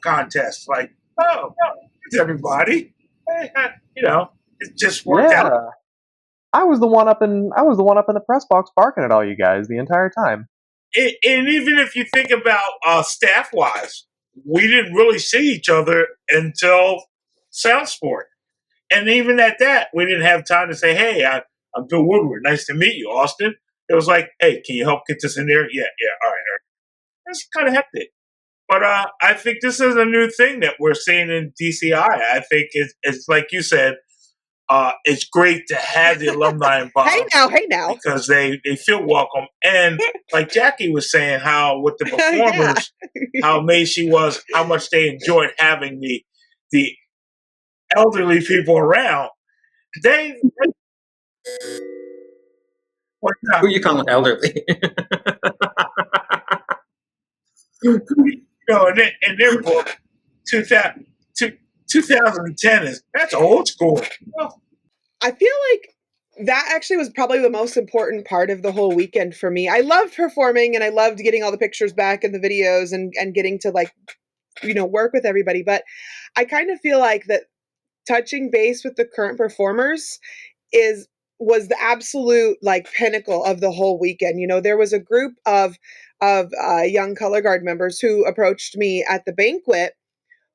Speaker 3: contest. Like, oh, it's everybody. It just worked out.
Speaker 8: I was the one up in the press box barking at all you guys the entire time.
Speaker 3: And even if you think about staff-wise, we didn't really see each other until Sound Sport. And even at that, we didn't have time to say, hey, I'm Bill Woodward. Nice to meet you, Austin. It was like, hey, can you help get this in there? Yeah, all right. It's kind of hectic. But I think this is a new thing that we're seeing in DCI. I think it's like you said, it's great to have the alumni involved.
Speaker 1: Hey now.
Speaker 3: Because they feel welcome. And like Jackie was saying, how with the performers, how amazed she was, how much they enjoyed having the elderly people around.
Speaker 7: Who are you calling elderly?
Speaker 3: In their book, 2010 that's old school.
Speaker 1: I feel like that actually was probably the most important part of the whole weekend for me. I loved performing and I loved getting all the pictures back and the videos and getting to work with everybody. But I kind of feel like that touching base with the current performers was the absolute pinnacle of the whole weekend. There was a group of young color guard members who approached me at the banquet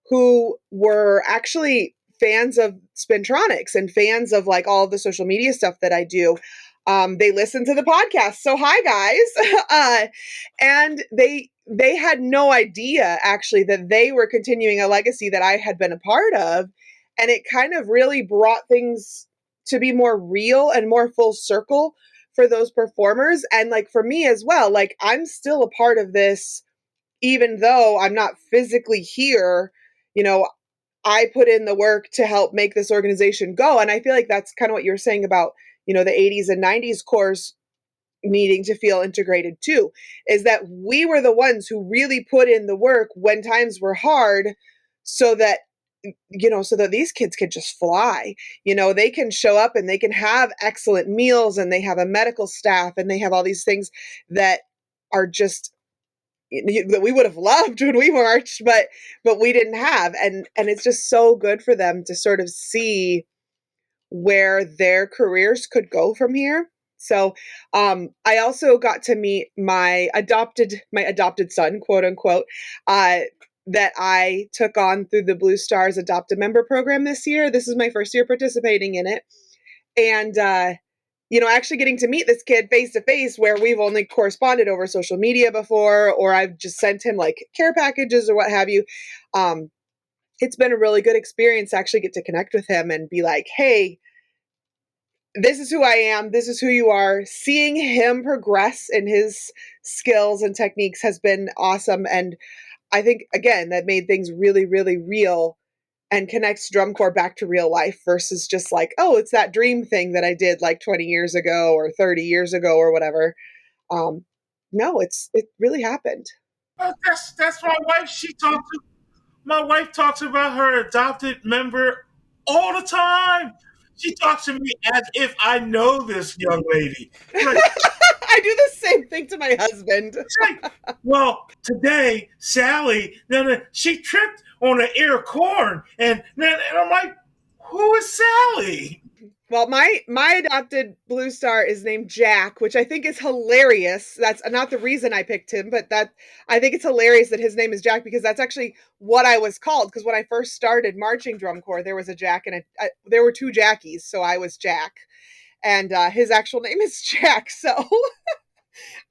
Speaker 1: who were actually fans of Spintronics and fans of all the social media stuff that I do. They listen to the podcast. So hi guys. And they had no idea actually that they were continuing a legacy that I had been a part of. And it kind of really brought things to be more real and more full circle for those performers. And for me as well, I'm still a part of this, even though I'm not physically here. I put in the work to help make this organization go. And I feel like that's kind of what you were saying about, the 80s and 90s corps needing to feel integrated too, is that we were the ones who really put in the work when times were hard so that these kids could just fly. They can show up and they can have excellent meals and they have a medical staff and they have all these things that are just that we would have loved when we marched, but we didn't have. And it's just so good for them to sort of see where their careers could go from here. So I also got to meet my adopted son, quote unquote, that I took on through the Blue Stars Adopt a Member program this year. This is my first year participating in it. And actually getting to meet this kid face to face, where we've only corresponded over social media before, or I've just sent him care packages or what have you. It's been a really good experience to actually get to connect with him and be like, hey, this is who I am. This is who you are. Seeing him progress in his skills and techniques has been awesome. And I think, again, that made things really, really real and connects drum corps back to real life versus just it's that dream thing that I did 20 years ago or 30 years ago or whatever. No, it really happened.
Speaker 3: That's my wife. She talked to My wife talks about her adopted member all the time. She talks to me as if I know this young lady. Like,
Speaker 1: I do the same thing to my husband.
Speaker 3: well, today, Sally, she tripped on an ear of corn. And I'm like, who is Sally?
Speaker 1: Well, my adopted Blue Star is named Jack, which I think is hilarious. That's not the reason I picked him, but I think it's hilarious that his name is Jack because that's actually what I was called. Because when I first started marching drum corps, there was a Jack and there were two Jackies, so I was Jack, and his actual name is Jack. So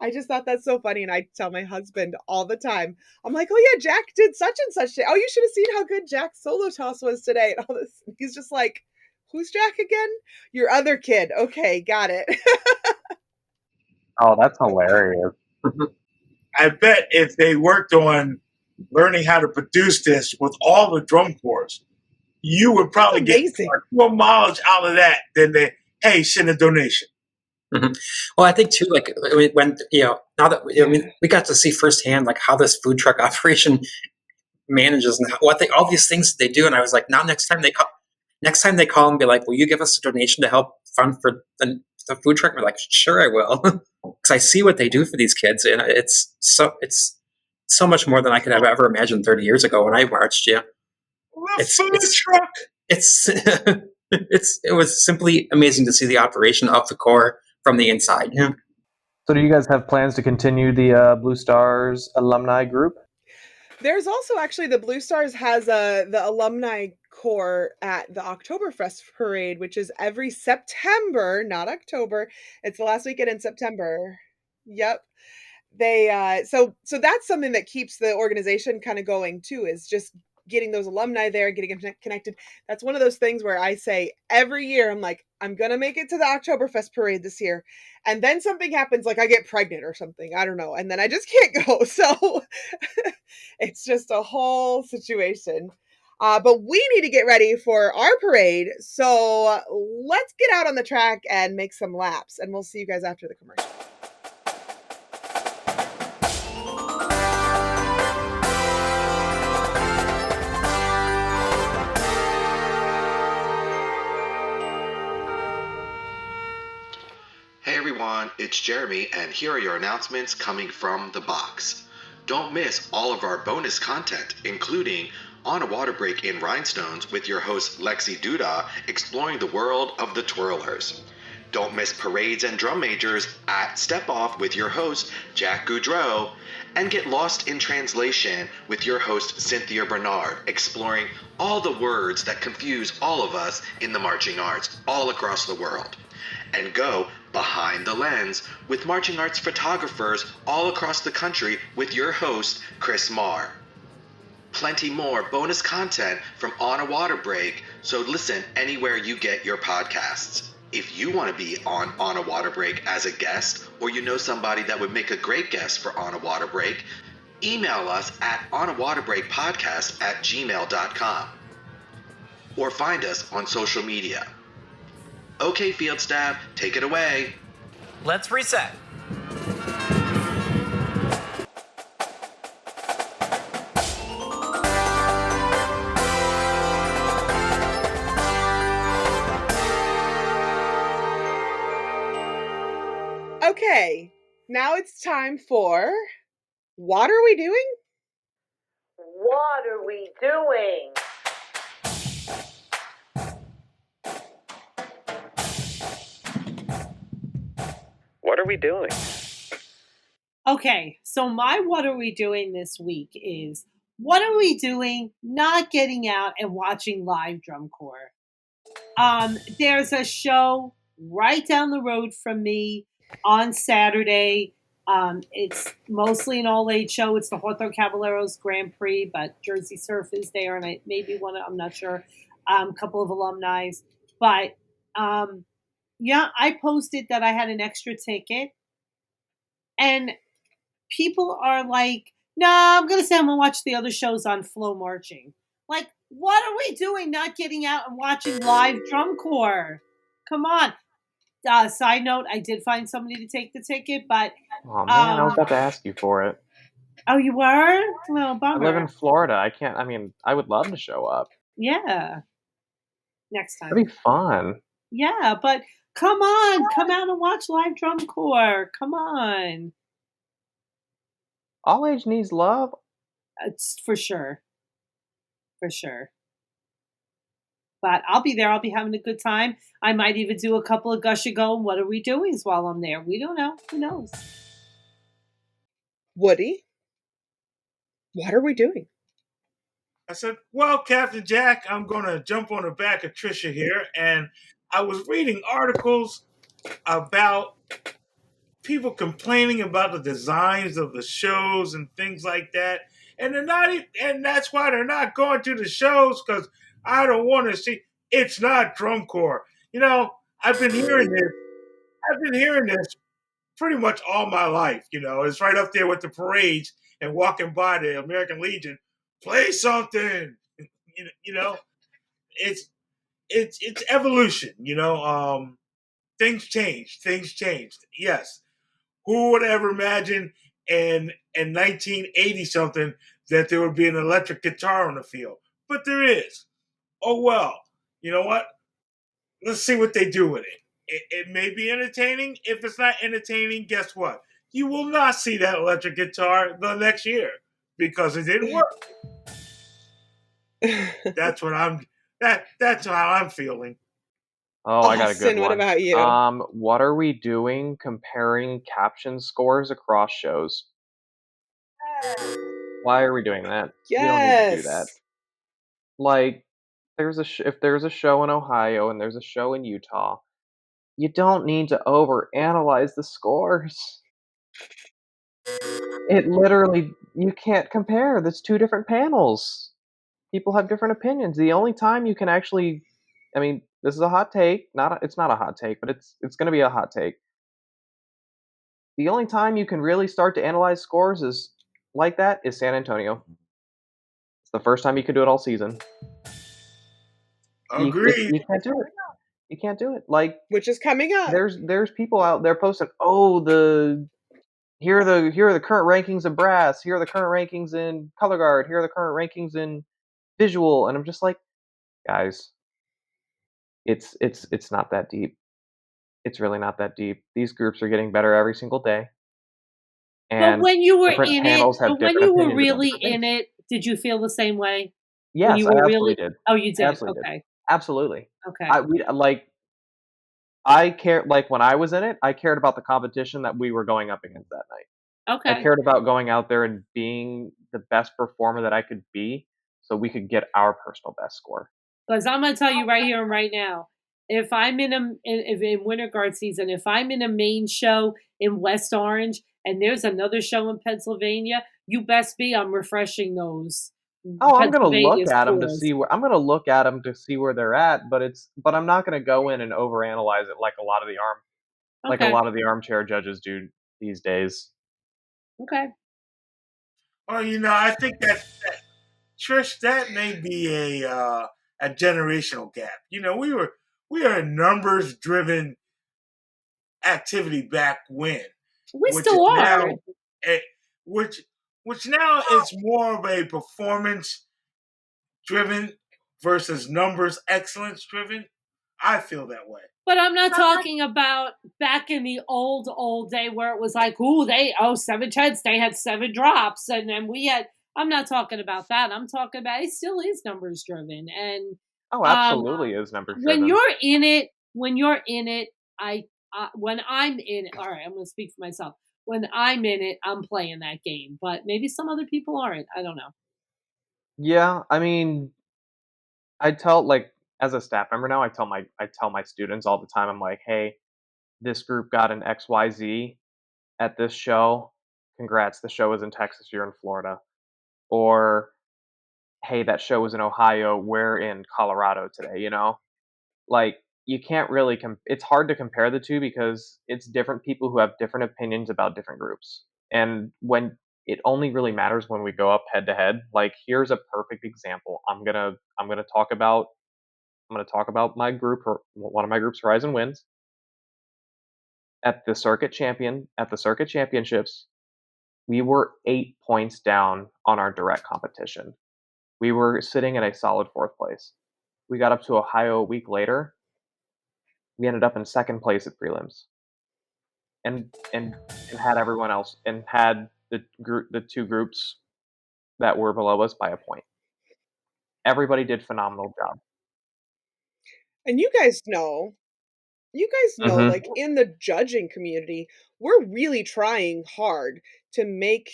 Speaker 1: I just thought that's so funny, and I tell my husband all the time. I'm like, oh yeah, Jack did such and such day. Oh, you should have seen how good Jack's solo toss was today, and all this. He's just like, who's Jack again? Your other kid. Okay, got it.
Speaker 8: Oh, that's hilarious.
Speaker 3: I bet if they worked on learning how to produce this with all the drum corps, you would probably get more mileage out of that than hey, send a donation.
Speaker 7: Mm-hmm. Well, I think too, like when now that we got to see firsthand like how this food truck operation manages and all these things they do, and I was like, now next time they call and be like, will you give us a donation to help fund for the food truck? We're like, sure, I will, because I see what they do for these kids, and it's so much more than I could have ever imagined 30 years ago when I marched. Yeah,
Speaker 3: food truck.
Speaker 7: It was simply amazing to see the operation of the Corps from the inside. Yeah.
Speaker 8: So do you guys have plans to continue the Blue Stars alumni group?
Speaker 1: There's also actually the Blue Stars has the alumni corps at the Oktoberfest parade, which is every September, not October. It's the last weekend in September. Yep. They so that's something that keeps the organization kind of going too, is just getting those alumni there, getting them connected. That's one of those things where I say every year, I'm like, I'm going to make it to the Oktoberfest parade this year. And then something happens, like I get pregnant or something, I don't know. And then I just can't go. So it's just a whole situation. But we need to get ready for our parade. So let's get out on the track and make some laps. And we'll see you guys after the commercial.
Speaker 12: Hey everyone, it's Jeremy, and here are your announcements coming from the box. Don't miss all of our bonus content, including On a Water Break in Rhinestones with your host Lexi Duda, exploring the world of the twirlers. Don't miss Parades and Drum Majors at Step Off with your host Jack Goudreau, and get lost in translation with your host Cynthia Bernard, exploring all the words that confuse all of us in the marching arts all across the world. And go behind the lens with marching arts photographers all across the country with your host, Chris Marr. Plenty more bonus content from On a Water Break, so listen anywhere you get your podcasts. If you want to be on a Water Break as a guest, or you know somebody that would make a great guest for On a Water Break, email us at onawaterbreakpodcast@gmail.com or find us on social media. Okay, field staff, take it away.
Speaker 4: Let's reset.
Speaker 1: Okay, now it's time for What Are We Doing?
Speaker 6: What are we doing?
Speaker 4: What are we doing?
Speaker 2: Okay, so my what are we doing this week is, what are we doing not getting out and watching live drum corps? There's a show right down the road from me on Saturday. It's mostly an all-age show. It's the Hawthorne Caballeros Grand Prix, but Jersey Surf is there, and I'm not sure, a couple of alumni. But yeah, I posted that I had an extra ticket, and people are like, "Nah, I'm gonna say I'm gonna watch the other shows on Flow Marching." Like, what are we doing not getting out and watching live drum corps? Come on. Side note, I did find somebody to take the ticket, but
Speaker 8: oh man, I was about to ask you for it.
Speaker 2: Oh, you were? No,
Speaker 8: I live in
Speaker 2: bummer.
Speaker 8: Florida. I can't. I mean, I would love to show up.
Speaker 2: Yeah. Next time.
Speaker 8: It'd be fun.
Speaker 2: Yeah, but come on. Come out and watch live drum corps. Come on.
Speaker 8: All age needs love.
Speaker 2: It's for sure. For sure. But I'll be there. I'll be having a good time. I might even do a couple of Gush Go and What Are We Doings while I'm there. We don't know. Who knows?
Speaker 1: Woody, what are we doing?
Speaker 3: I said, well, Captain Jack, I'm going to jump on the back of Trisha here. And I was reading articles about people complaining about the designs of the shows and things like that. And they're not, and that's why they're not going to the shows, because I don't want to see. It's not drum corps. You know, I've been hearing this pretty much all my life. You know, it's right up there with the parades and walking by the American Legion. Play something. You know, it's evolution. You know, things changed. Yes. Who would ever imagine in 1980 something that there would be an electric guitar on the field? But there is. Oh well. You know what? Let's see what they do with it. It may be entertaining. If it's not entertaining, guess what? You will not see that electric guitar the next year because it didn't work. That's how I'm feeling.
Speaker 8: Oh, I got a good
Speaker 1: Austin,
Speaker 8: one.
Speaker 1: what about you?
Speaker 8: What are we doing comparing caption scores across shows? Why are we doing that? We don't need to do that.
Speaker 1: Yes.
Speaker 8: Like, if there's a show in Ohio and there's a show in Utah, you don't need to overanalyze the scores. It literally, you can't compare. There's two different panels. People have different opinions. The only time you can actually, I mean, this is a hot take. It's not a hot take, but it's going to be a hot take. The only time you can really start to analyze scores is like that is San Antonio. It's the first time you can do it all season.
Speaker 3: Agreed.
Speaker 8: You can't do it. You can't do it. Like,
Speaker 1: which is coming up.
Speaker 8: There's people out there posting, here are the current rankings of brass. Here are the current rankings in color guard. Here are the current rankings in visual. And I'm just like, guys, it's not that deep. It's really not that deep. These groups are getting better every single day. And
Speaker 2: but when you were
Speaker 8: different
Speaker 2: in
Speaker 8: panels
Speaker 2: it,
Speaker 8: have
Speaker 2: but when
Speaker 8: different
Speaker 2: you were
Speaker 8: opinions about
Speaker 2: really
Speaker 8: different
Speaker 2: in
Speaker 8: things.
Speaker 2: it, did you feel the same way?
Speaker 8: Yes,
Speaker 2: When you
Speaker 8: I
Speaker 2: were
Speaker 8: absolutely
Speaker 2: really.
Speaker 8: did.
Speaker 2: Oh, you did.
Speaker 8: Absolutely
Speaker 2: Okay.
Speaker 8: did. Absolutely.
Speaker 2: Okay.
Speaker 8: I care, like when I was in it, I cared about the competition that we were going up against that night.
Speaker 2: Okay.
Speaker 8: I cared about going out there and being the best performer that I could be so we could get our personal best score.
Speaker 2: Because I'm going to tell you right here and right now, if I'm in Winter Guard season, if I'm in a main show in West Orange and there's another show in Pennsylvania, you best be I'm refreshing those.
Speaker 8: Oh, I'm gonna look
Speaker 2: Pennsylvania
Speaker 8: at them to
Speaker 2: scores.
Speaker 8: see where I'm gonna look at them to see where they're at, but I'm not gonna go in and overanalyze it like a lot of the armchair judges do these days.
Speaker 2: Okay.
Speaker 3: Well, you know, I think that Trish, that may be a generational gap. You know, we are a numbers driven activity back when.
Speaker 2: We still are.
Speaker 3: Now, which now is more of a performance driven versus numbers excellence driven. I feel that way.
Speaker 2: But I'm not talking about back in the old day where it was like, 7 heads, they had 7 drops, and then we had. I'm not talking about that. I'm talking about it still is numbers driven, and
Speaker 8: absolutely is numbers driven.
Speaker 2: When you're in it, when I'm in it. All right, I'm going to speak for myself. When I'm in it, I'm playing that game, but maybe some other people aren't. I don't know.
Speaker 8: Yeah, I mean, I tell as a staff member now, I tell my students all the time. I'm like, hey, this group got an XYZ at this show. Congrats, the show was in Texas, you're in Florida. Or, hey, that show was in Ohio, we're in Colorado today, you know? Like, you can't really it's hard to compare the two because it's different people who have different opinions about different groups. And when it only really matters when we go up head to head. Like, here's a perfect example. I'm gonna talk about my group, or one of my groups, Horizon Winds. At the circuit championships, we were 8 points down on our direct competition. We were sitting in a solid 4th place. We got up to Ohio a week later. We ended up in 2nd place at prelims, and had everyone else, and had the 2 groups that were below us by a point. Everybody did phenomenal job.
Speaker 1: And you guys know, like in the judging community, we're really trying hard to make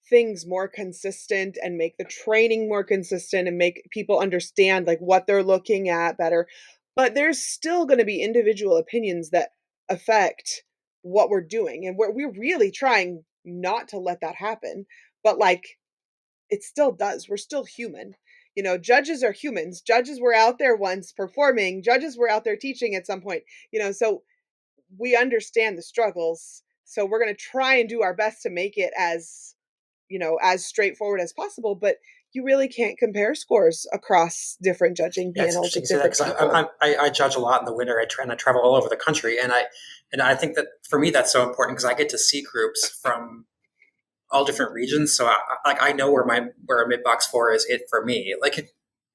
Speaker 1: things more consistent and make the training more consistent and make people understand like what they're looking at better. But there's still going to be individual opinions that affect what we're doing. And we're really trying not to let that happen. But like, it still does. We're still human. You know, judges are humans. Judges were out there once performing. Judges were out there teaching at some point. You know, so we understand the struggles. So we're going to try and do our best to make it as, you know, as straightforward as possible. But you really can't compare scores across different judging panels.
Speaker 7: It's interesting I judge a lot in the winter. I travel all over the country, and I think that for me that's so important because I get to see groups from all different regions. So I know where a mid box 4 is it for me. Like,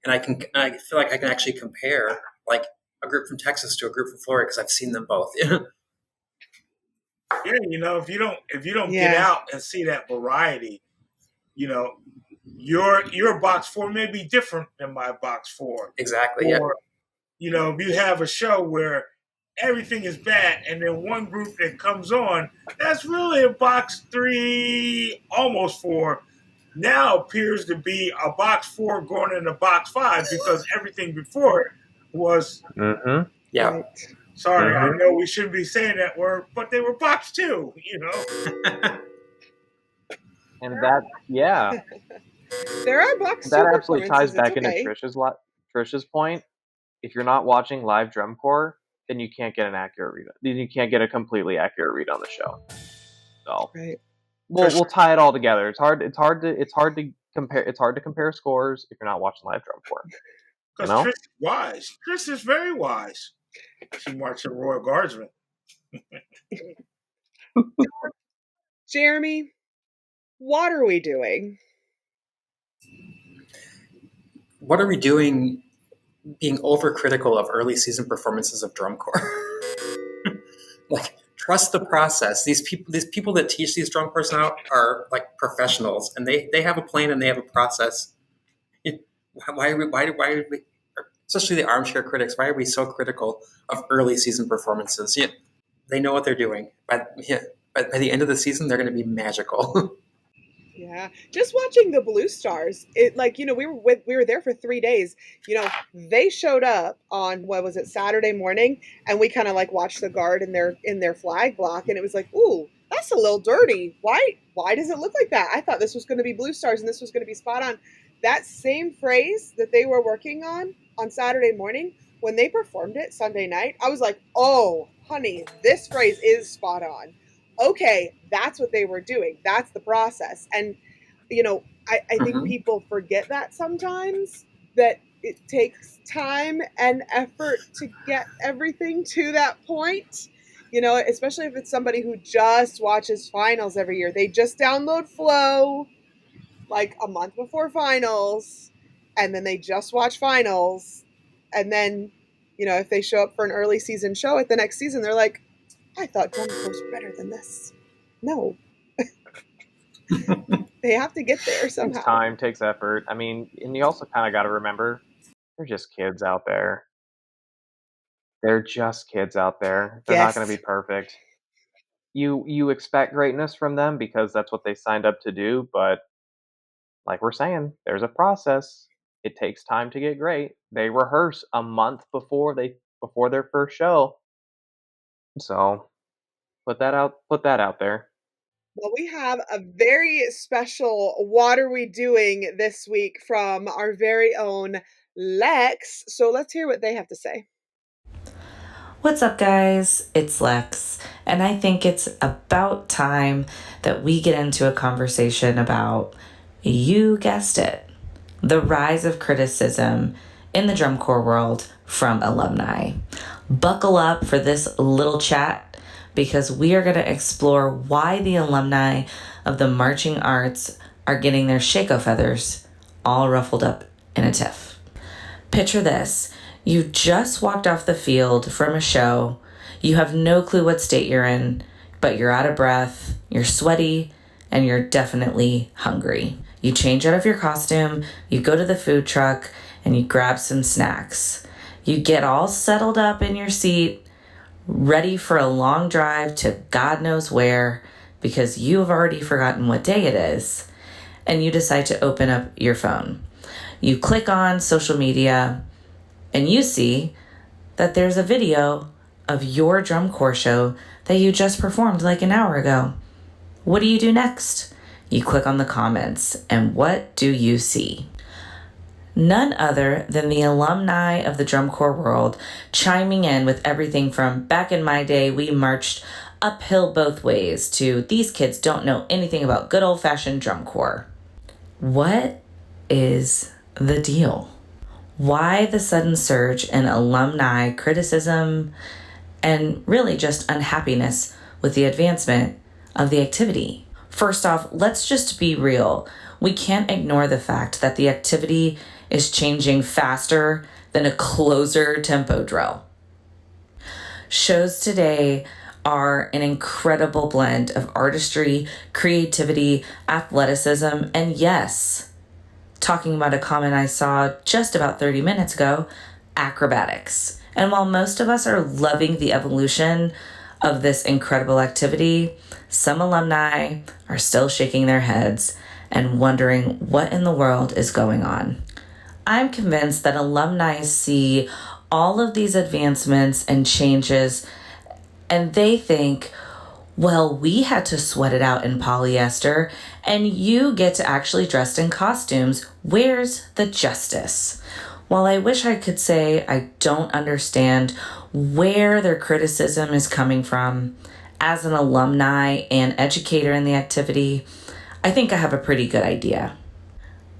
Speaker 7: and I feel like I can actually compare like a group from Texas to a group from Florida because I've seen them both.
Speaker 3: Yeah, you know, if you don't get out and see that variety, you know, your box 4 may be different than my box 4.
Speaker 7: Exactly.
Speaker 3: Or, you know, if you have a show where everything is bad, and then one group that comes on that's really a box 3, almost 4, now appears to be a box 4 going into box 5 because everything before it was.
Speaker 7: Yeah.
Speaker 1: Right.
Speaker 3: Sorry, I know we shouldn't be saying that word, but they were box 2, you know.
Speaker 8: And that, yeah.
Speaker 1: There are box 2
Speaker 8: that absolutely ties back
Speaker 1: okay.
Speaker 8: into Trish's point. If you're not watching live drum corps, then you can't get an accurate read. Then you can't get a completely accurate read on the show. So
Speaker 1: right.
Speaker 8: We'll tie it all together. It's hard to compare scores if you're not watching live drum corps.
Speaker 3: Because Trish is wise. Trish is very wise. She marched a Royal Guardsman.
Speaker 1: Jeremy, what are we doing?
Speaker 7: What are we doing being overcritical of early season performances of drum corps? Like, trust the process. These people that teach these drum corps now are like professionals, and they have a plan and they have a process. Why are we, especially the armchair critics, why are we so critical of early season performances? Yeah, they know what they're doing. By the end of the season, they're going to be magical.
Speaker 1: Yeah, just watching the Blue Stars, it like, you know, we were there for 3 days. You know, they showed up on Saturday morning, and we kind of like watched the guard in their flag block, and it was like, ooh, that's a little dirty. Why does it look like that? I thought this was going to be Blue Stars and this was going to be spot on. That same phrase that they were working on Saturday morning, when they performed it Sunday night, I was like, oh, honey, this phrase is spot on. Okay, that's what they were doing. That's the process. And, you know, I think people forget that sometimes, that it takes time and effort to get everything to that point. You know, especially if it's somebody who just watches finals every year. They just download Flow like a month before finals, and then they just watch finals. And then, you know, if they show up for an early season show at the next season, they're like, I thought drum corps were better than this. No. They have to get there somehow.
Speaker 8: Takes time, takes effort. I mean, and you also kind of got to remember, they're just kids out there. They're just kids out there. They're not going to be perfect. You expect greatness from them because that's what they signed up to do, but like we're saying, there's a process. It takes time to get great. They rehearse a month before their first show. So put that out there.
Speaker 1: Well, we have a very special What Are We Doing this week from our very own Lex. So let's hear what they have to say.
Speaker 13: What's up, guys? It's Lex, and I think it's about time that we get into a conversation about, you guessed it, the rise of criticism in the drum corps world from alumni. Buckle up for this little chat, because we are going to explore why the alumni of the marching arts are getting their shako feathers all ruffled up in a tiff. Picture this. You just walked off the field from a show. You have no clue what state you're in, but you're out of breath, you're sweaty, and you're definitely hungry. You change out of your costume, you go to the food truck, and you grab some snacks. You get all settled up in your seat, ready for a long drive to God knows where, because you have already forgotten what day it is, and you decide to open up your phone. You click on social media, and you see that there's a video of your drum corps show that you just performed like an hour ago. What do you do next? You click on the comments, and what do you see? None other than the alumni of the drum corps world chiming in with everything from back in my day, we marched uphill both ways to these kids don't know anything about good old-fashioned drum corps. What is the deal? Why the sudden surge in alumni criticism and really just unhappiness with the advancement of the activity? First off, let's just be real. We can't ignore the fact that the activity is changing faster than a closer tempo drill. Shows today are an incredible blend of artistry, creativity, athleticism, and yes, talking about a comment I saw just about 30 minutes ago, acrobatics. And while most of us are loving the evolution of this incredible activity, some alumni are still shaking their heads and wondering what in the world is going on. I'm convinced that alumni see all of these advancements and changes and they think, well, we had to sweat it out in polyester and you get to actually dress in costumes. Where's the justice? While I wish I could say I don't understand where their criticism is coming from, as an alumni and educator in the activity, I think I have a pretty good idea.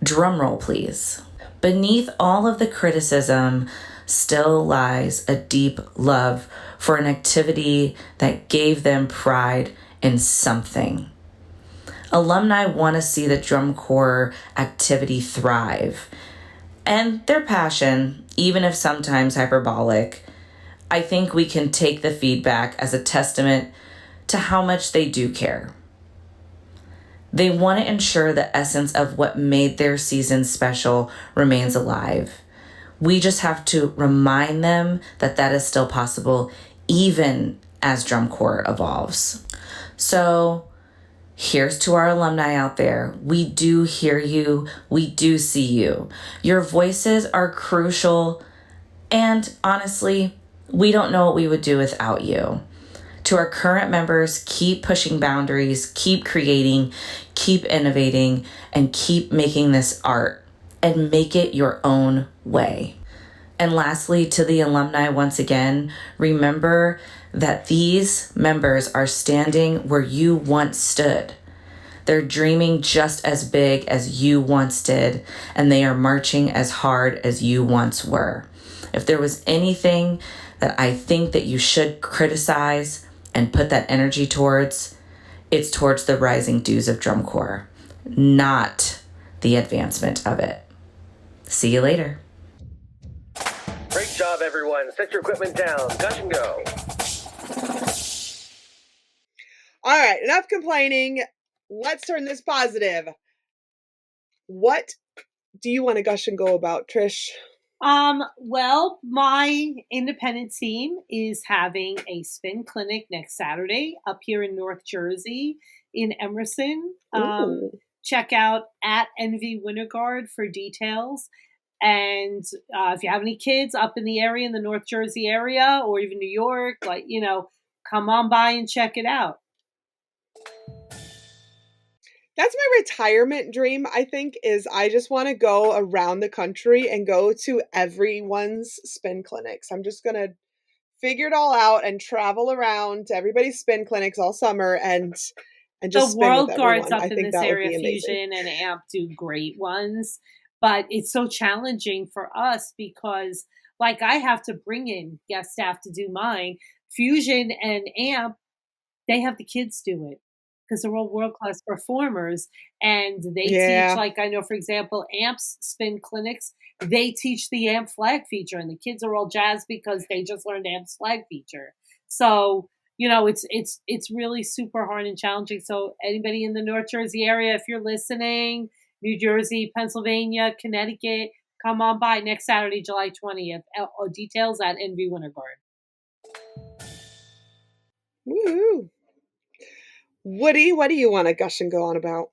Speaker 13: Drum roll, please. Beneath all of the criticism still lies a deep love for an activity that gave them pride in something. Alumni want to see the drum corps activity thrive. And their passion, even if sometimes hyperbolic, I think we can take the feedback as a testament to how much they do care. They want to ensure the essence of what made their season special remains alive. We just have to remind them that that is still possible even as drum corps evolves. So here's to our alumni out there. We do hear you. We do see you. Your voices are crucial. And honestly, we don't know what we would do without you. To our current members, keep pushing boundaries, keep creating, keep innovating, and keep making this art and make it your own way. And lastly, to the alumni once again, remember that these members are standing where you once stood. They're dreaming just as big as you once did, and they are marching as hard as you once were. If there was anything that I think that you should criticize and put that energy towards, it's towards the rising dues of drum corps, not the advancement of it. See you later.
Speaker 14: Great job, everyone. Set your equipment down. Gush and go.
Speaker 1: All right, enough complaining. Let's turn this positive. What do you want to gush and go about, Trish?
Speaker 2: Well, my independent team is having a spin clinic next Saturday up here in North Jersey in Emerson. Check out at NV Winterguard for details. And if you have any kids up in the area, in the North Jersey area, or even New York, come on by and check it out.
Speaker 1: That's my retirement dream, I think, is I just want to go around the country and go to everyone's spin clinics. I'm just going to figure it all out and travel around to everybody's spin clinics all summer and just
Speaker 2: the
Speaker 1: spin
Speaker 2: World
Speaker 1: with
Speaker 2: Guards
Speaker 1: everyone.
Speaker 2: up in this area, Fusion and AMP do great ones, but it's so challenging for us because, I have to bring in guest staff to do mine. Fusion and AMP, they have the kids do it. because they're all world-class performers, and they
Speaker 1: Yeah.
Speaker 2: teach, like, I know, for example, AMP's spin clinics, they teach the AMP flag feature, and the kids are all jazzed because they just learned AMP's flag feature. So, it's really super hard and challenging. So anybody in the North Jersey area, if you're listening, New Jersey, Pennsylvania, Connecticut, come on by next Saturday, July 20th. Details at NV Winter Guard.
Speaker 1: Woo! Woody, what do you want to gush and go on about?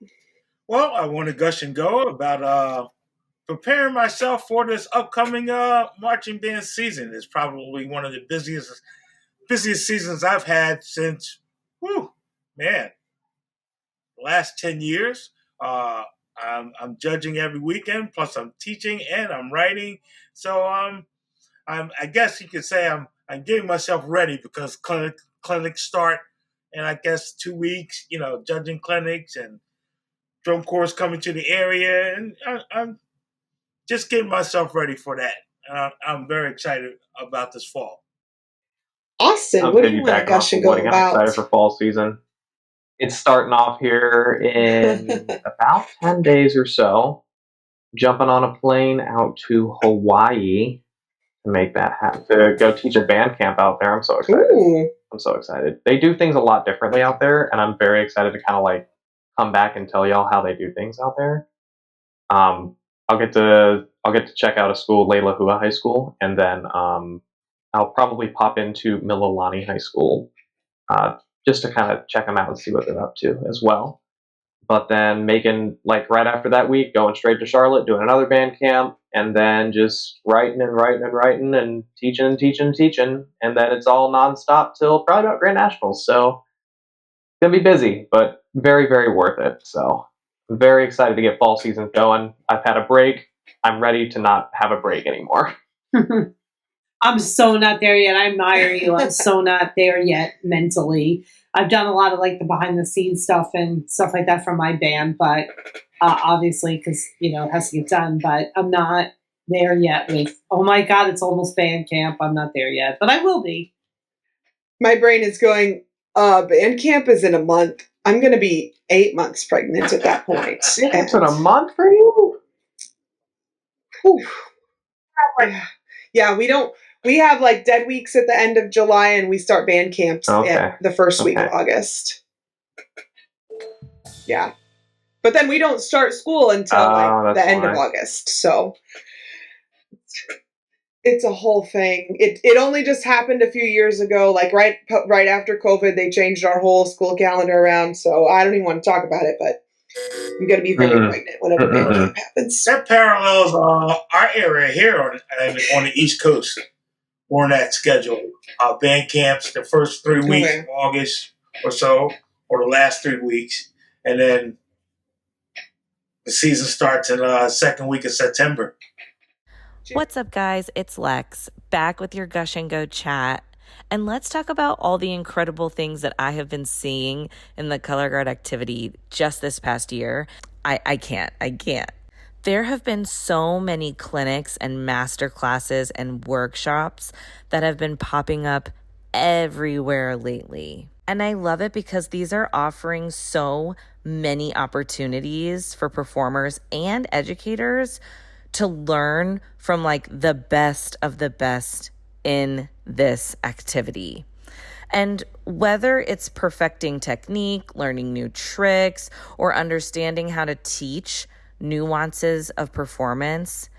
Speaker 3: Well, I want to gush and go about preparing myself for this upcoming marching band season. It's probably one of the busiest seasons I've had since, the last 10 years. I'm judging every weekend, plus I'm teaching and I'm writing. So I guess you could say I'm getting myself ready because clinics start in, I guess, 2 weeks. Judging clinics and drum corps coming to the area, and I'm just getting myself ready for that. I'm very excited about this fall.
Speaker 1: Austin,
Speaker 8: I'm
Speaker 1: what do you want to
Speaker 8: piggybacking
Speaker 1: gush
Speaker 8: off
Speaker 1: and
Speaker 8: of
Speaker 1: go
Speaker 8: Woody. I'm
Speaker 1: about?
Speaker 8: excited for fall season. It's starting off here in about 10 days or so. Jumping on a plane out to Hawaii to make that happen. To go teach a band camp out there. I'm so excited.
Speaker 1: Ooh.
Speaker 8: I'm so excited. They do things a lot differently out there, and I'm very excited to kind of like come back and tell y'all how they do things out there. I'll get to check out a school, Leilahua High School, and then I'll probably pop into Mililani High School just to kind of check them out and see what they're up to as well. But then making, like, right after that week, going straight to Charlotte, doing another band camp, and then just writing and teaching, and then it's all nonstop till probably about Grand Nationals. So it's going to be busy, but very, very worth it. So I'm very excited to get fall season going. I've had a break. I'm ready to not have a break anymore.
Speaker 2: I'm so not there yet. I admire you. I'm so not there yet mentally. I've done a lot of like the behind the scenes stuff and stuff like that for my band, but obviously because, it has to get done, but I'm not there yet with, oh my God, it's almost band camp. I'm not there yet, but I will be.
Speaker 1: My brain is going, band camp is in a month. I'm going to be 8 months pregnant at that point.
Speaker 8: It's in a month for you?
Speaker 1: Yeah, we have like dead weeks at the end of July, and we start band camps at the first week of August. Yeah. But then we don't start school until the end of August. So it's a whole thing. It only just happened a few years ago, like right after COVID, they changed our whole school calendar around. So I don't even want to talk about it, but you got to be very pregnant whenever band camp happens.
Speaker 3: That parallels our area here on the East Coast. We're on that schedule. Band camps the first 3 weeks of August or so, or the last 3 weeks, and then the season starts in the second week of September.
Speaker 13: What's up, guys? It's Lex, back with your Gush and Go chat. And let's talk about all the incredible things that I have been seeing in the color guard activity just this past year. I can't. There have been so many clinics and master classes and workshops that have been popping up everywhere lately. And I love it because these are offering so many opportunities for performers and educators to learn from like the best of the best in this activity. And whether it's perfecting technique, learning new tricks, or understanding how to teach nuances of performance,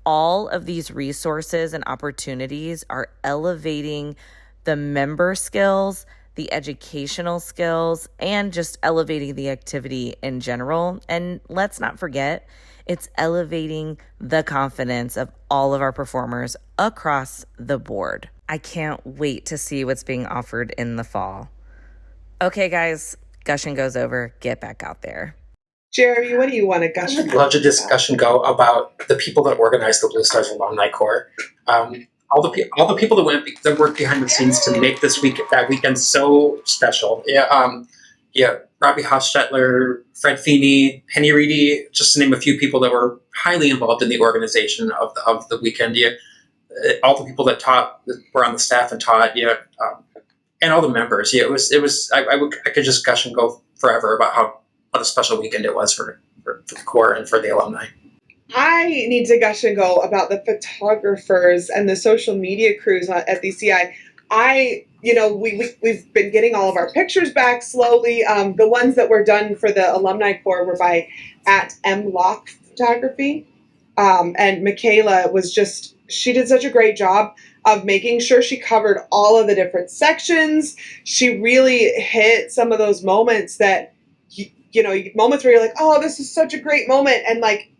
Speaker 13: all of these resources and opportunities are elevating the member skills, the educational skills, and just elevating the activity in general. And let's not forget, it's elevating the confidence of all of our performers across the board. I can't wait to see what's being offered in the fall. Okay, guys, Gush and Go's over. Get back out there.
Speaker 1: Jeremy, what do you want to gush about?
Speaker 7: I'd love to discuss and go about the people that organized the Blue Stars Alumni Corps. All the people that worked behind the scenes to make that weekend so special. Robbie Hofstetler, Fred Feeney, Penny Reedy, just to name a few people that were highly involved in the organization of the weekend. All the people that were on the staff and taught. And all the members. It was. I could just gush and go forever about what a special weekend it was for the Corps and for the alumni.
Speaker 1: I need to gush and go about the photographers and the social media crews at the CI. We've been getting all of our pictures back slowly. The ones that were done for the Alumni Corps were by @MLock Photography. And Michaela she did such a great job of making sure she covered all of the different sections. She really hit some of those moments that, moments where you're like, oh, this is such a great moment. And like,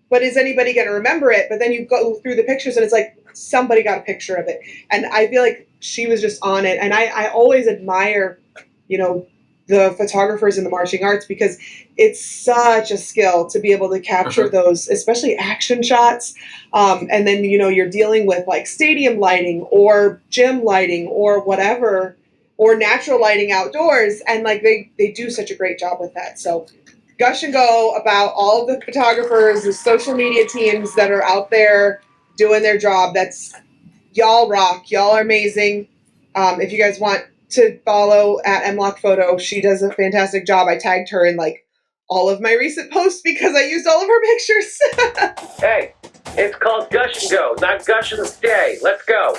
Speaker 1: but is anybody going to remember it? But then you go through the pictures and it's like, somebody got a picture of it. And I feel like she was just on it. And I always admire, the photographers in the marching arts, because it's such a skill to be able to capture those, especially action shots. And then, you're dealing with like stadium lighting or gym lighting or whatever, or natural lighting outdoors. And like, they do such a great job with that. So gush and go about all of the photographers, the social media teams that are out there doing their job. Y'all rock. Y'all are amazing. If you guys want to follow @MLockPhoto, she does a fantastic job. I tagged her in like all of my recent posts because I used all of her pictures.
Speaker 14: Hey, it's called gush and go, not gush and stay. Let's go.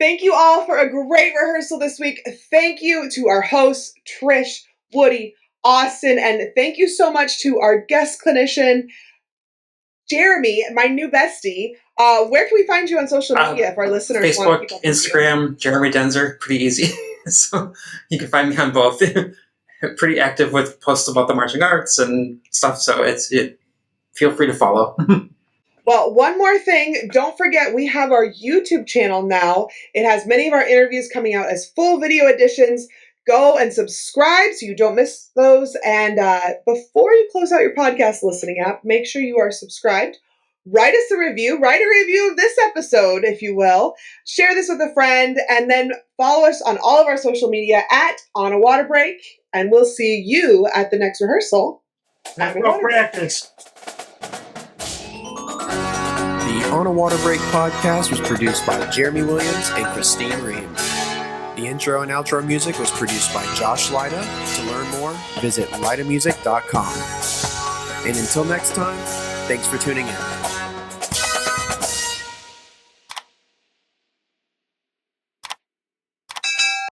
Speaker 1: Thank you all for a great rehearsal this week. Thank you to our hosts, Trish, Woody, Austin, and thank you so much to our guest clinician, Jeremy, my new bestie. Where can we find you on social media if our listeners want to
Speaker 7: Facebook, Instagram, Jeremy Denzer, pretty easy. So you can find me on both. Pretty active with posts about the marching arts and stuff. So feel free to follow.
Speaker 1: Well, one more thing. Don't forget, we have our YouTube channel now. It has many of our interviews coming out as full video editions. Go and subscribe so you don't miss those. And before you close out your podcast listening app, make sure you are subscribed. Write us a review. Write a review of this episode, if you will. Share this with a friend. And then follow us on all of our social media @OnAWaterBreak. And we'll see you at the next rehearsal.
Speaker 3: Have no practice.
Speaker 15: The On a Water Break podcast was produced by Jeremy Williams and Christine Reams. The intro and outro music was produced by Josh Lida. To learn more, visit lidamusic.com. And until next time, thanks for tuning in.